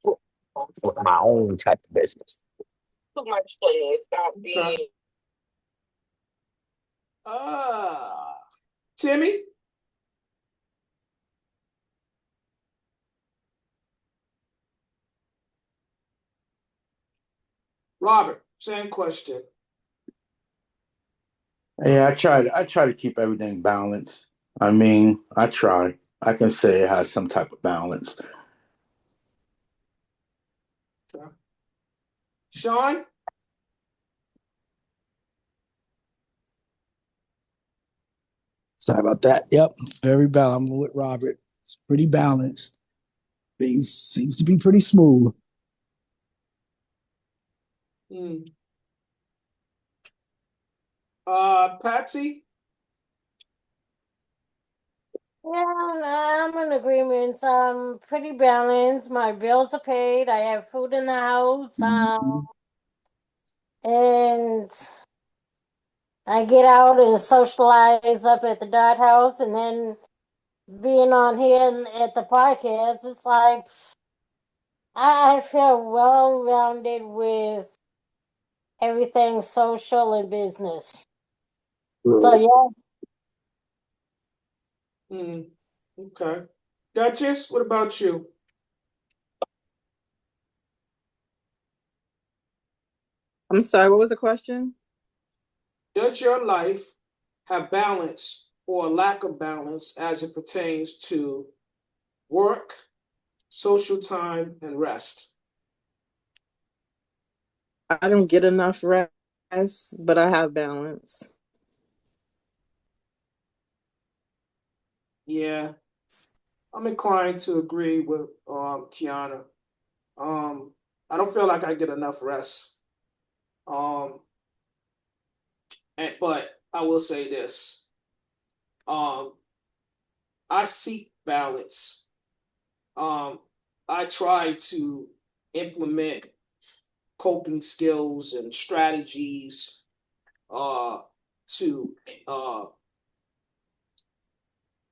with my own type of business. Okay. Timmy, Robert, same question. Yeah, I try to keep everything balanced. I mean, I try. I can say it has some type of balance. Okay. Sean, Sorry about that. Yep, very balanced. I'm with Robert. It's pretty balanced. Things seems to be pretty smooth. hmm. Patsy, Yeah, I'm in agreement. Pretty balanced. My bills are paid. I have food in the house. Mhm. And I get out and socialize up at the Dot House, and then being on here at the podcast, it's like I feel well rounded with everything social and business. So yeah, hmm. Okay. Duchess, what about you? I'm sorry, what was the question? Does your life have balance or lack of balance as it pertains to work, social time, and rest? I don't get enough rest, but I have balance. Yeah, I'm inclined to agree with Kiana. Um, I don't feel like I get enough rest. Um, but I will say this. Um, I seek balance. Um, I try to implement coping skills and strategies to uh,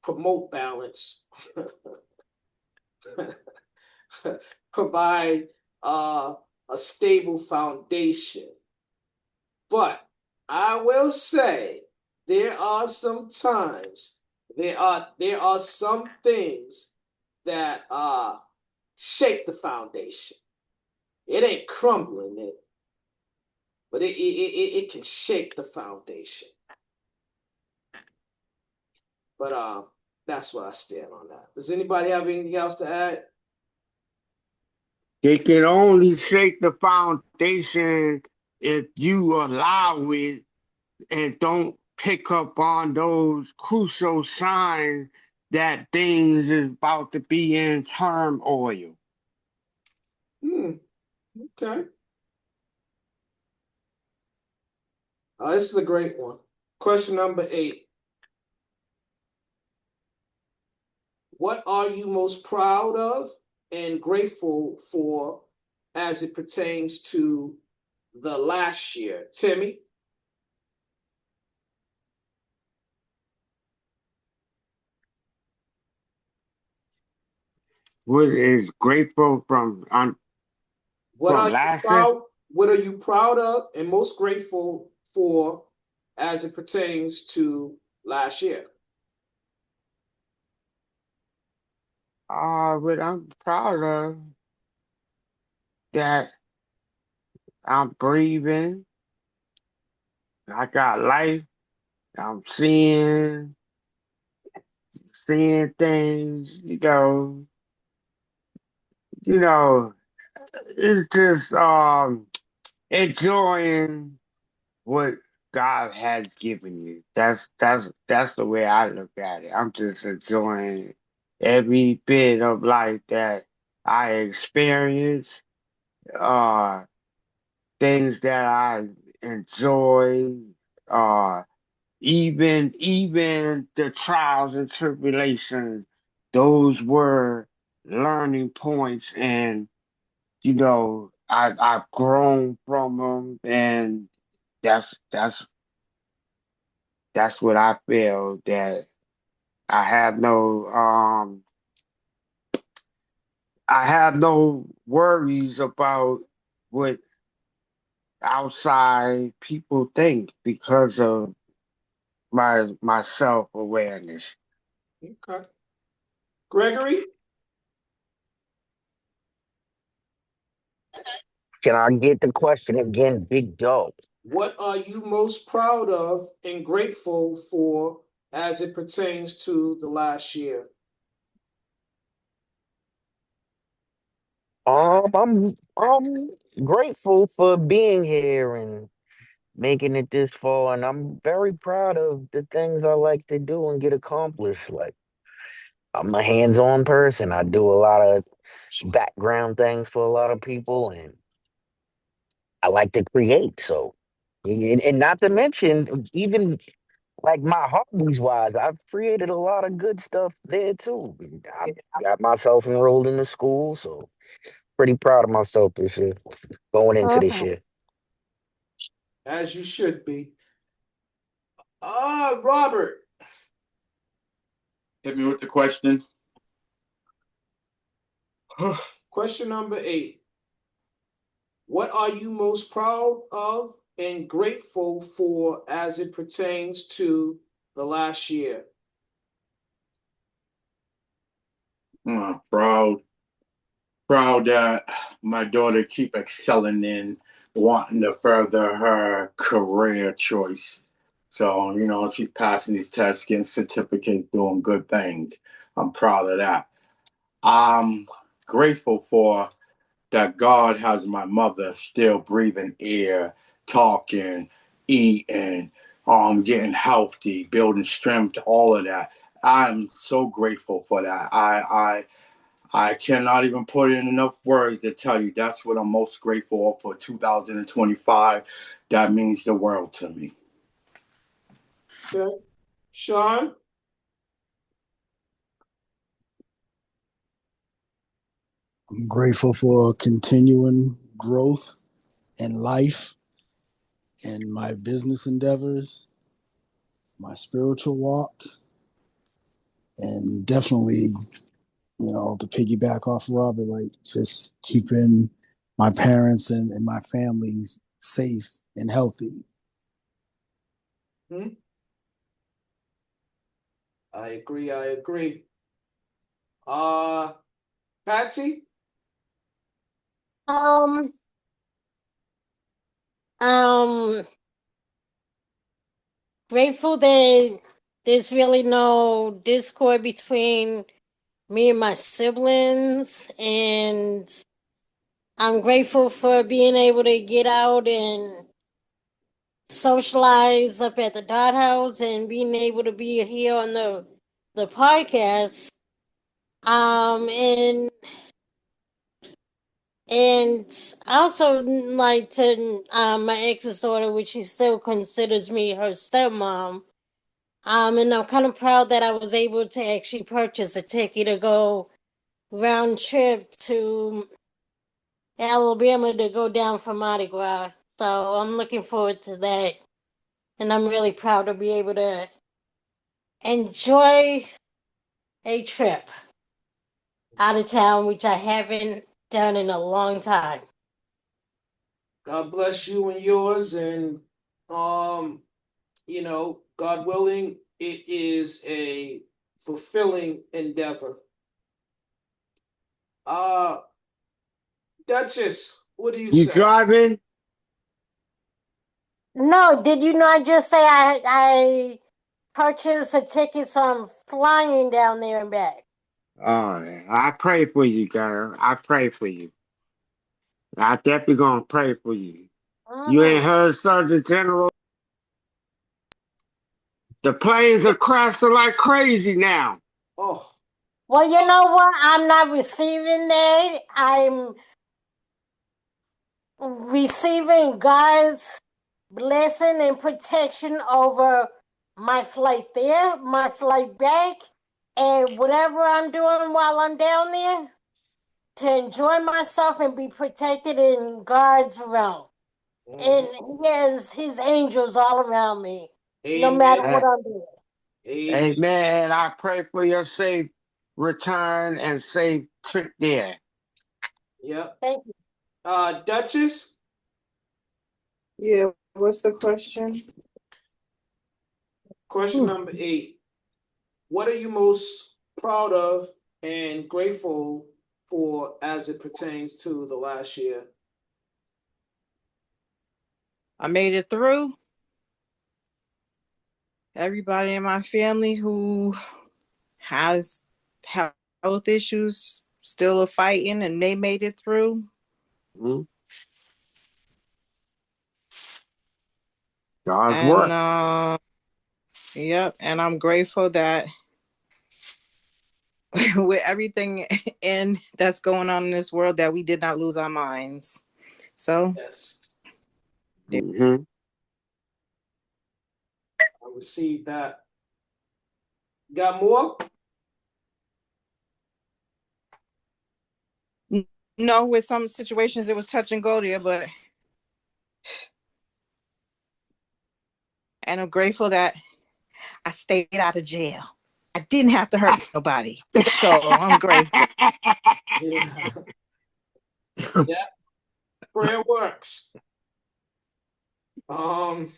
promote balance, provide a stable foundation. But I will say there are some times, there are some things that shake the foundation. It ain't crumbling it, but it can shake the foundation. But that's where I stand on that. Does anybody have anything else to add? They can only shake the foundation if you allow it and don't pick up on those crucial signs that things is about to be in turmoil. Okay. This is a great one. Question number 8. What are you most proud of and grateful for as it pertains to the last year? Timmy? What is grateful What from are you last year? proud? What are you proud of and most grateful for as it pertains to last year? What I'm proud of that I'm breathing, I got life, I'm seeing things, you know, it's just enjoying what God has given you. That's the way I look at it. I'm just enjoying every bit of life that I experience, uh things that I enjoy, uh even the trials and tribulations, those were learning points, and I've grown from them, and that's that's that's what I feel, that I have no um I have no worries about what outside people think because of my self awareness. Okay. Gregory, Can I get the question again, big dog? what are you most proud of and grateful for as it pertains to the last year? I'm grateful for being here and making it this far, and I'm very proud of the things I like to do and get accomplished. Like I'm a hands-on person. I do a lot of background things for a lot of people, and I like to create. So, and not to mention, even like my hobbies wise, I've created a lot of good stuff there too. I got myself enrolled in the school, so pretty proud of myself this year, going into this Mhm. year. As you should be. Robert, Hit me with the question. question number 8. What are you most proud of and grateful for as it pertains to the last year? Proud that my daughter keep excelling in wanting to further her career choice. So, she's passing these tests, getting certificates, doing good things. I'm proud of that. I'm grateful for that God has my mother still breathing air, talking, eating, getting healthy, building strength, all of that. I'm so grateful for that. I cannot even put in enough words to tell you that's what I'm most grateful for 2025. That means the world to me. Okay. Sean? I'm grateful for continuing growth in life and my business endeavors, my spiritual walk, and definitely, to piggyback off Robert, like just keeping my parents and my families safe and healthy. Hmm? I agree. I agree. Patsy? Um, um, grateful that there's really no discord between me and my siblings, and I'm grateful for being able to get out and socialize up at the Dot House and being able to be here on the podcast. And I also like to my ex's daughter, which she still considers me her stepmom. And I'm kind of proud that I was able to actually purchase a ticket to go round trip to Alabama to go down for Mardi Gras. So I'm looking forward to that. And I'm really proud to be able to enjoy a trip out of town, which I haven't done in a long time. God bless you and yours. And, God willing, it is a fulfilling endeavor. Uh, Duchess, what do you You say? driving? No, did you not just say I purchased a ticket, so I'm flying down there and back? I pray for you, girl. I pray for you. I definitely gonna pray for you. You ain't Mm-hmm. heard Surgeon General? The planes are crashing like crazy now. Oh, Well, you know what? I'm not receiving that. I'm receiving God's blessing and protection over my flight there, my flight back, and whatever I'm doing while I'm down there to enjoy myself and be protected in God's realm. And mhm. He has His angels all around me, no matter Amen. what Hey, I'm doing. Amen. amen. I pray for your safe return and safe trip there. Yep. Thank you. Duchess, Yeah, what's the question? question Whew. number 8. What are you most proud of and grateful for as it pertains to the last year? I made it through. Everybody in my family who has health issues still are fighting, and they made it through. Hmm? God's And work. yep, and I'm grateful that with everything in that's going on in this world, that we did not lose our minds. So Yes, Hmm. I received that. Got more? no, with some situations it was touch and go there, but and I'm grateful that I stayed out of jail. I didn't have to hurt nobody. So I'm grateful. Yeah. Yeah. Prayer works. Um,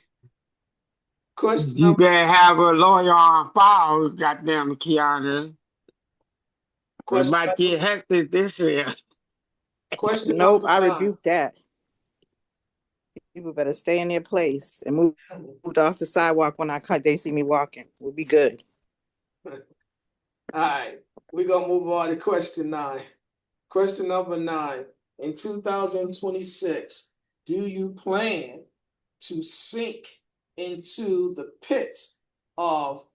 question You number better have a lawyer on file, goddamn Keanu. It question might number get hectic this year. question Nope, number I 9. rebuked that. People better stay in their place and moved off the sidewalk when they see me walking. We'll be good. All right, we're gonna move on to question 9. Question number 9. In 2026, do you plan to sink into the pits of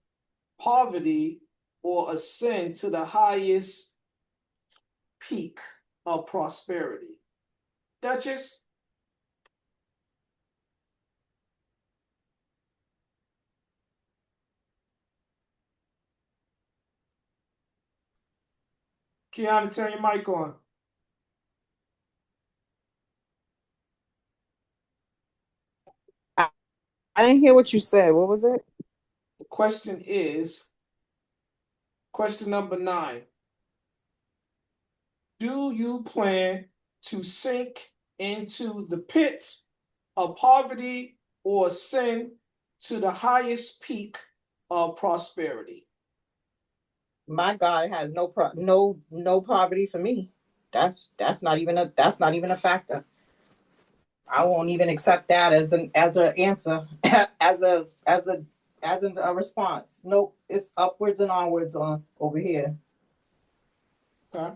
poverty or ascend to the highest peak of prosperity? Duchess? Kiana, turn your mic on. I didn't hear what you said. What was it? The question is, question number 9. Do you plan to sink into the pits of poverty or ascend to the highest peak of prosperity? My God has no poverty for me. That's not even a factor. I won't even accept that as an answer as a response. Nope, it's upwards and onwards on over here. Okay.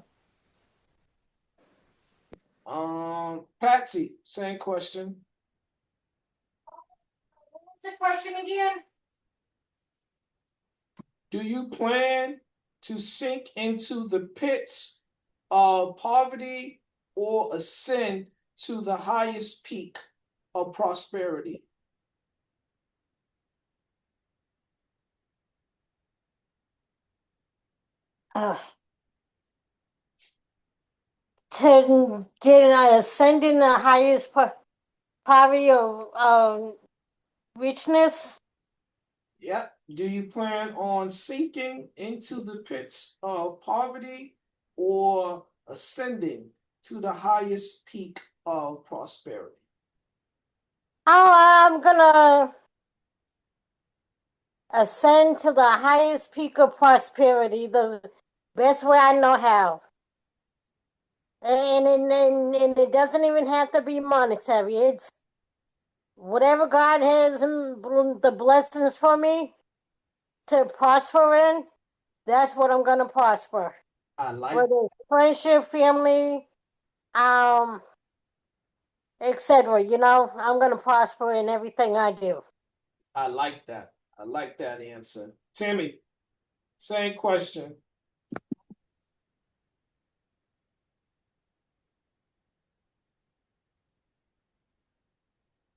Patsy, same question. What's the question again? Do you plan to sink into the pits of poverty or ascend to the highest peak of prosperity? To get ascending the highest poverty of richness. Yep. Do you plan on sinking into the pits of poverty or ascending to the highest peak of prosperity? Oh, I'm gonna ascend to the highest peak of prosperity the best way I know how. And it doesn't even have to be monetary. It's whatever God has the blessings for me to prosper in, that's what I'm gonna prosper. I like Whether it's friendship, family, etc. I'm gonna prosper in everything I do. I like that. I like that answer. Timmy, same question.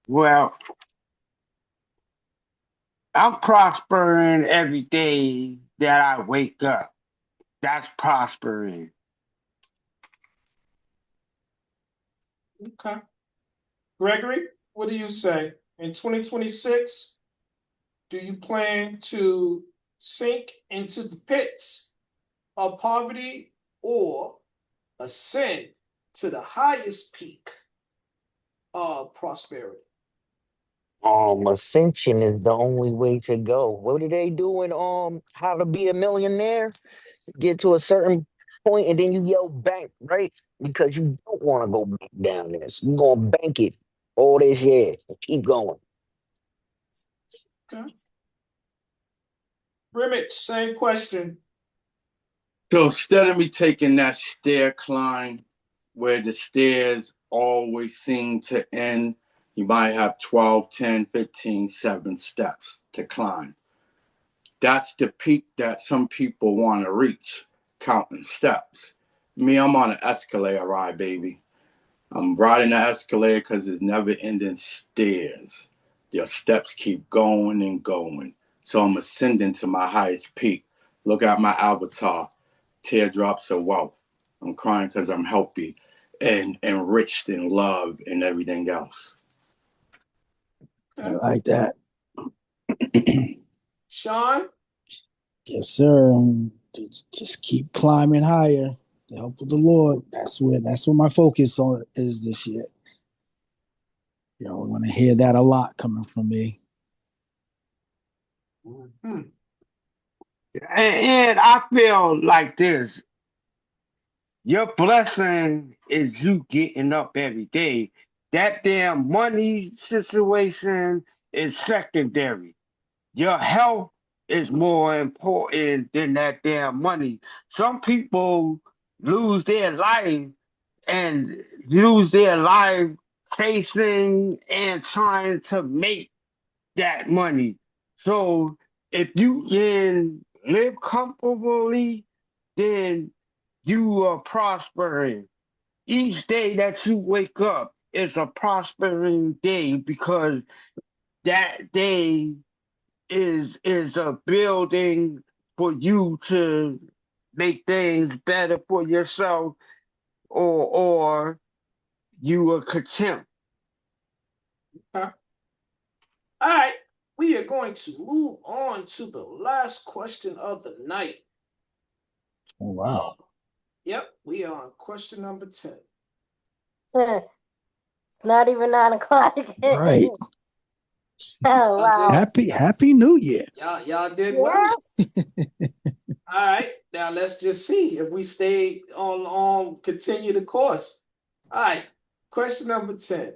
Well, I'm prospering every day that I wake up. That's prospering. Okay. Gregory, what do you say? In 2026, do you plan to sink into the pits of poverty or ascend to the highest peak of prosperity? Ascension is the only way to go. What do they do in How to Be a Millionaire? Get to a certain point and then you yell bank, right? Because you don't want to go back down there. So you're gonna bank it all this year and keep going. Okay. Brimage, same question. So instead of me taking that stair climb where the stairs always seem to end, you might have 12, 10, 15, 7 steps to climb. That's the peak that some people want to reach, counting steps. Me, I'm on an escalator ride, baby. I'm riding the escalator because there's never ending stairs. Your steps keep going and going. So I'm ascending to my highest peak. Look at my avatar, teardrops of wealth. I'm crying because I'm healthy and enriched in love and everything else. I like that. Sean? Yes, sir. Just keep climbing higher. The help of the Lord. That's where my focus on is this year. I want to hear that a lot coming from me. Mm-hmm. And I feel like this. Your blessing is you getting up every day That damn money situation is secondary. Your health is more important than that damn money. Some people lose their life and lose their life chasing and trying to make that money. So if you can live comfortably, then you are prospering. Each day that you wake up is a prospering day because that day is a building for you to make things better for yourself or you are content. Huh? All right. We are going to move on to the last question of the night. Oh, wow. Yep, we are on question number 10. It's not even 9 o'clock. Right. Oh wow. Happy New Year. Y'all did well. Yes. All right. Now let's just see if we stay on continue the course. All right. Question number 10.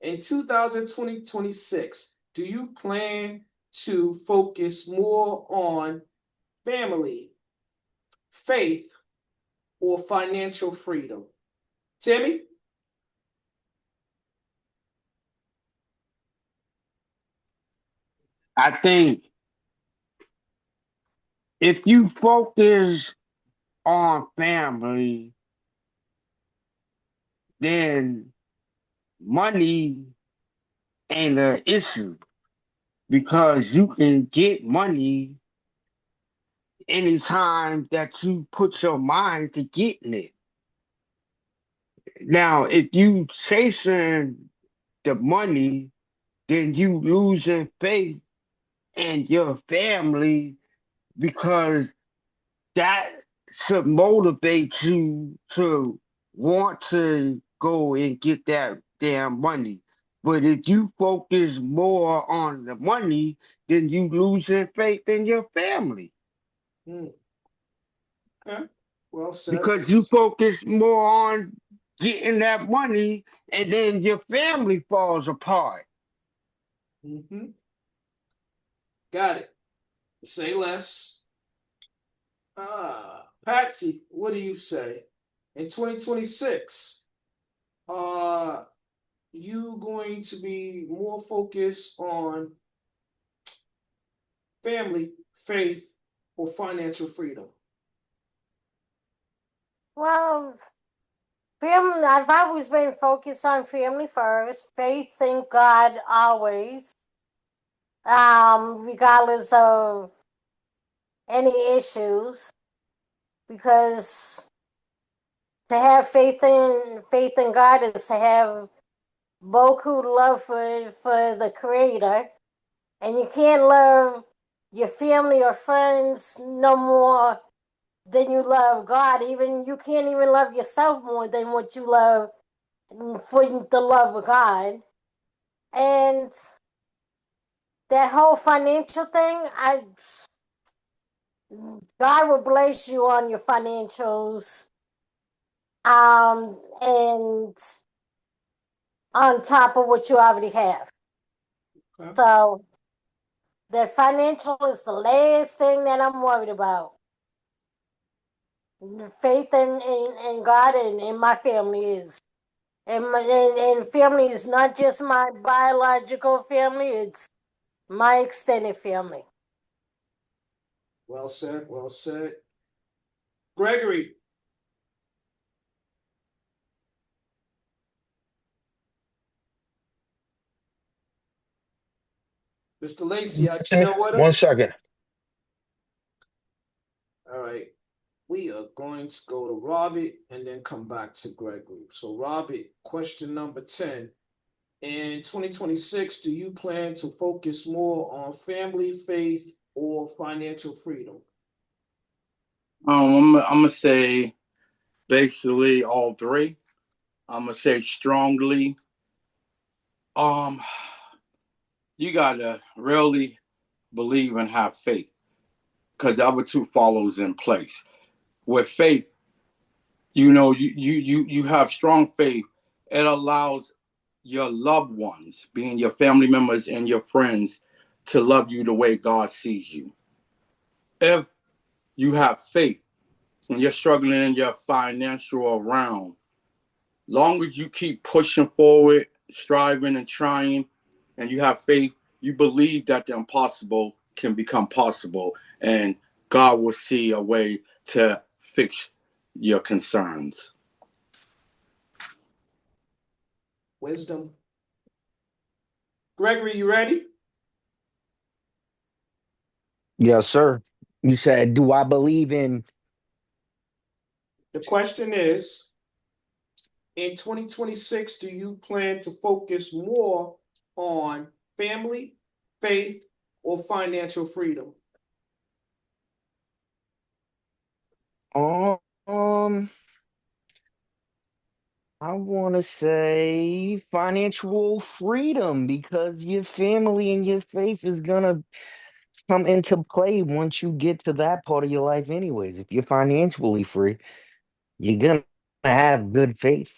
In 2026, do you plan to focus more on family, faith, or financial freedom? Timmy? I think if you focus on family, then money ain't an issue because you can get money anytime that you put your mind to getting it. Now, if you chasing the money, then you losing faith in your family because that should motivate you to want to go and get that damn money. But if you focus more on the money, then you losing faith in your family Hmm. Okay. Well said. because you focus more on getting that money and then your family falls apart. Mm-hmm. Got it. Say less. Patsy, what do you say? In 2026, are you going to be more focused on family, faith, or financial freedom? Well, family. I've always been focused on family first. Faith in God always. Regardless of any issues, because to have faith in God is to have beaucoup love for the Creator, and you can't love your family or friends no more than you love God. Even you can't even love yourself more than what you love for the love of God. And that whole financial thing, God will bless you on your financials, and on top of what you already have. Okay. So that financial is the last thing that I'm worried about. Faith in God and in my family is, and family is not just my biological family; it's my extended family. Well said. Well said. Gregory, Mr. Lacey, are you still with One us? second. All right. We are going to go to Robert and then come back to Gregory. So, Robert, question number 10. In 2026, do you plan to focus more on family, faith, or financial freedom? I'm gonna say basically all three. I'm gonna say strongly. Um, you gotta really believe and have faith because the other two follows in place. With faith, you have strong faith. It allows your loved ones, being your family members and your friends, to love you the way God sees you. If you have faith when you're struggling in your financial realm, long as you keep pushing forward, striving and trying, and you have faith, you believe that the impossible can become possible, and God will see a way to fix your concerns. Wisdom. Gregory, you ready? Yes, sir. You said, do I believe in? The question is, in 2026, do you plan to focus more on family, faith, or financial freedom? Um, I want to say financial freedom because your family and your faith is gonna come into play once you get to that part of your life, anyways. If you're financially free, you're gonna have good faith,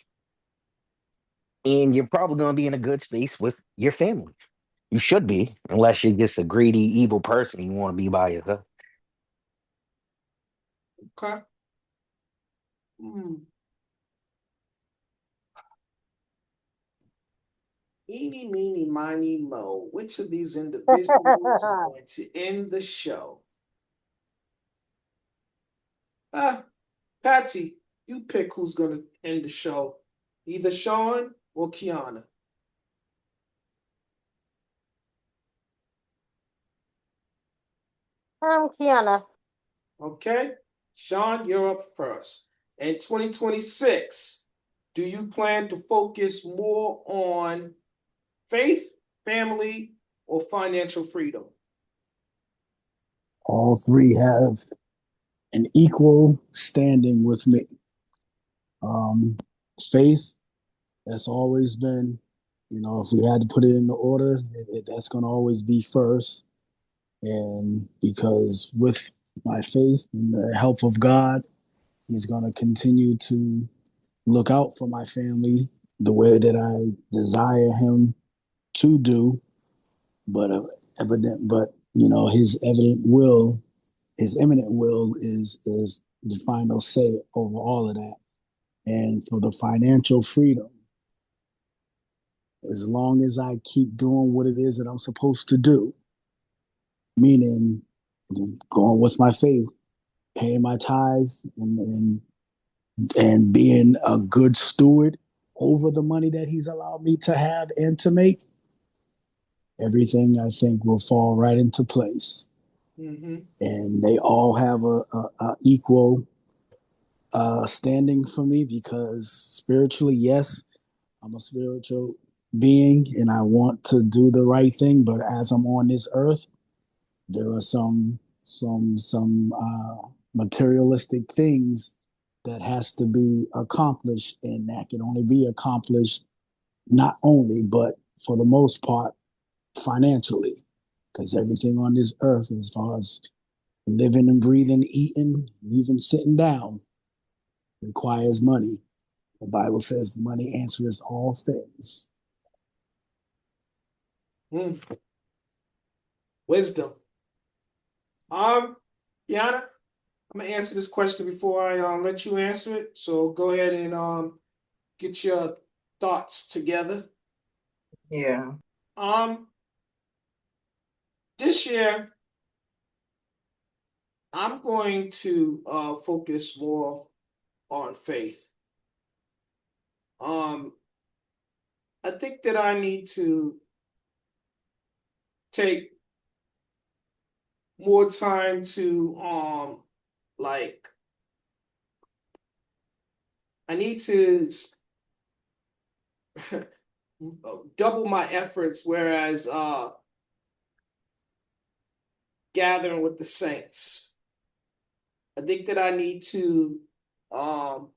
and you're probably gonna be in a good space with your family. You should be, unless you're just a greedy, evil person and you want to be by yourself. Okay. Hmm. Eeny, meeny, miny, mo. Which of these individuals is going to end the show? Ah, Patsy, you pick who's going to end the show. Either Sean or Kiana. Kiana. Okay. Sean, you're up first. In 2026, do you plan to focus more on faith, family, or financial freedom? All three have an equal standing with me. Um, Faith, that's always been, if we had to put it in the order, that's going to always be first. And because with my faith and the help of God, He's going to continue to look out for my family the way that I desire Him to do. But His evident will, His imminent will is the final say over all of that. And for the financial freedom, as long as I keep doing what it is that I'm supposed to do, meaning going with my faith, paying my tithes, and being a good steward over the money that He's allowed me to have and to make, everything I think will fall right into place. Mm-hmm. And they all have a equal standing for me because spiritually, yes, I'm a spiritual being and I want to do the right thing. But as I'm on this earth, there are some materialistic things that has to be accomplished, and that can only be accomplished not only, but for the most part, financially, because everything on this earth, as far as living and breathing, eating, even sitting down, requires money. The Bible says money answers all things. Mm. Wisdom. Kiana, I'm gonna answer this question before I let you answer it. So go ahead and get your thoughts together. Yeah. Um, this year I'm going to focus more on faith. Um, I think that I need to take more time to like I need to double my efforts, whereas gathering with the saints. I think that I need to um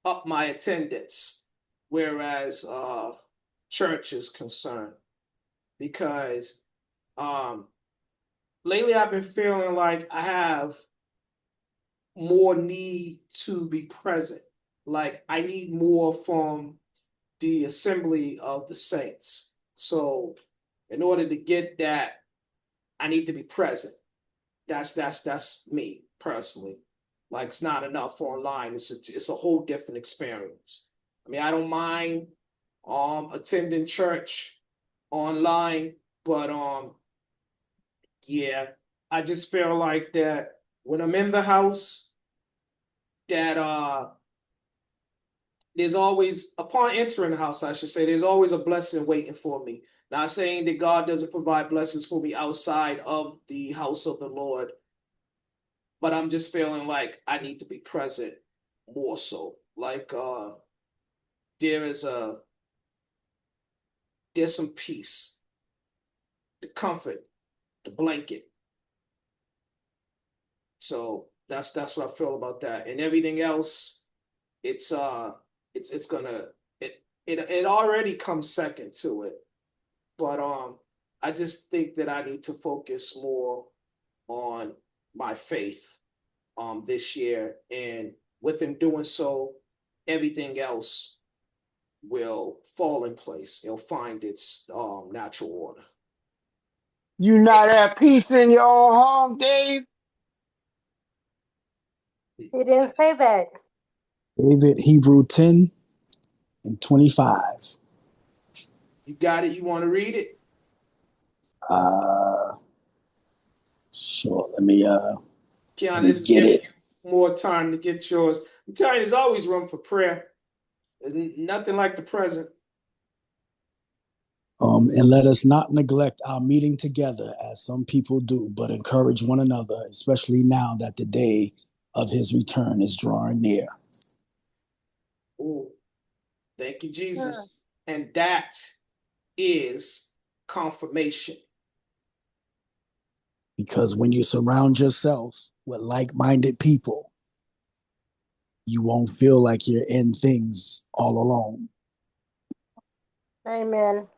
up my attendance, whereas church is concerned, because um lately I've been feeling like I have more need to be present. Like I need more from the assembly of the saints. So in order to get that, I need to be present. That's me personally. Like it's not enough online. It's a whole different experience. I mean, I don't mind attending church online, but yeah, I just feel like that when I'm in the house, that there's always, upon entering the house, I should say, there's always a blessing waiting for me. Not saying that God doesn't provide blessings for me outside of the house of the Lord, but I'm just feeling like I need to be present more so. Like there is there's some peace, the comfort, the blanket. So that's what I feel about that. And everything else, it's gonna it already comes second to it. But I just think that I need to focus more on my faith this year. And within doing so, everything else will fall in place. It'll find its natural order. You not at peace in your own home, Dave? He didn't say that. David, Hebrew 10 and 25. You got it? You want to read it? Sure. Let me Keon, this is get giving it. you more time to get yours. I'm telling you, there's always room for prayer. There's nothing like the present. And let us not neglect our meeting together as some people do, but encourage one another, especially now that the day of his return is drawing near. Ooh, thank you, Jesus. And that is confirmation. Because when you surround yourself with like-minded people, you won't feel like you're in things all alone. Amen.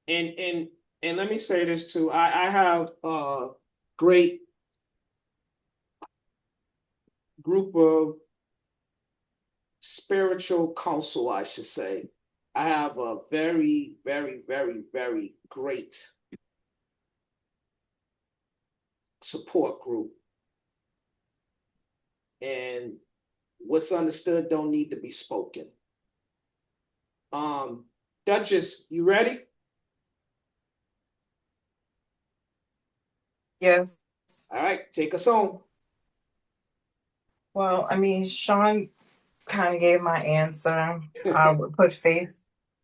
And let me say this too. I have a great group of spiritual counsel, I should say. I have a very, very, very, very great support group. And what's understood don't need to be spoken. Duchess, you ready? Yes. All right, take us home. Well, I mean, Sean kind of gave my answer. I would put faith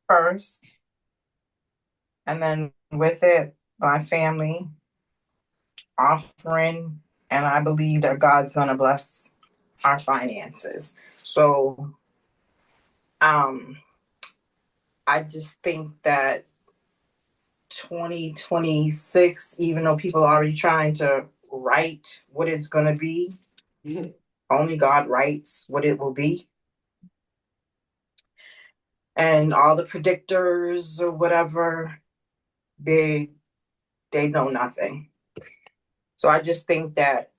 first, and then with it, my family, offering, and I believe that God's going to bless our finances. So, I just think that 2026, even though people are already trying to write what it's going to be, only God writes what it will be. And all the predictors or whatever, they know nothing. So I just think that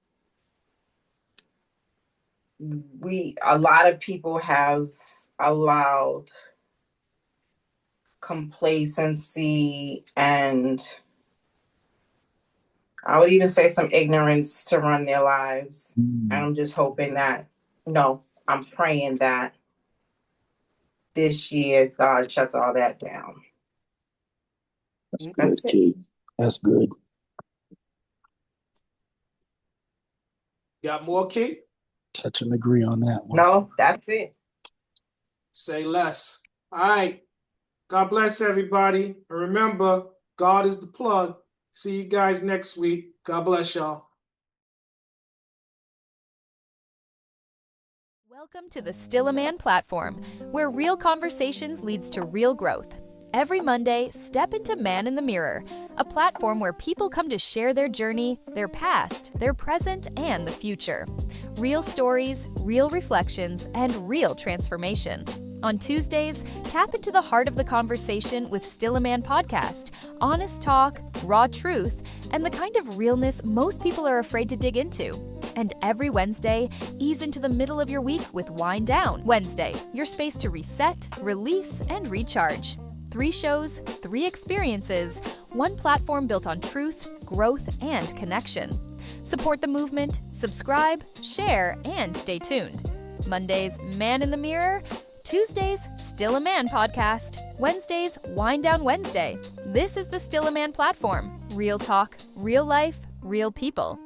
a lot of people have allowed complacency and I would even say some ignorance to run their lives. And I'm just hoping that, I'm praying that this year God shuts all that down. That's good, Key. That's good. Got more, Key? Touch and agree on that one. No, that's it. Say less. All right. God bless everybody. And remember, God is the plug. See you guys next week. God bless y'all. Welcome to the Still a Man platform, where real conversations leads to real growth. Every Monday, step into Man in the Mirror, a platform where people come to share their journey, their past, their present, and the future. Real stories, real reflections, and real transformation. On Tuesdays, tap into the heart of the conversation with Still a Man podcast, honest talk, raw truth, and the kind of realness most people are afraid to dig into. And every Wednesday, ease into the middle of your week with Wind Down Wednesday, your space to reset, release, and recharge. 3 shows, 3 experiences, 1 platform built on truth, growth, and connection. Support the movement, subscribe, share, and stay tuned. Mondays, Man in the Mirror. Tuesdays, Still a Man podcast. Wednesdays, Wind Down Wednesday. This is the Still a Man platform. Real talk, real life, real people.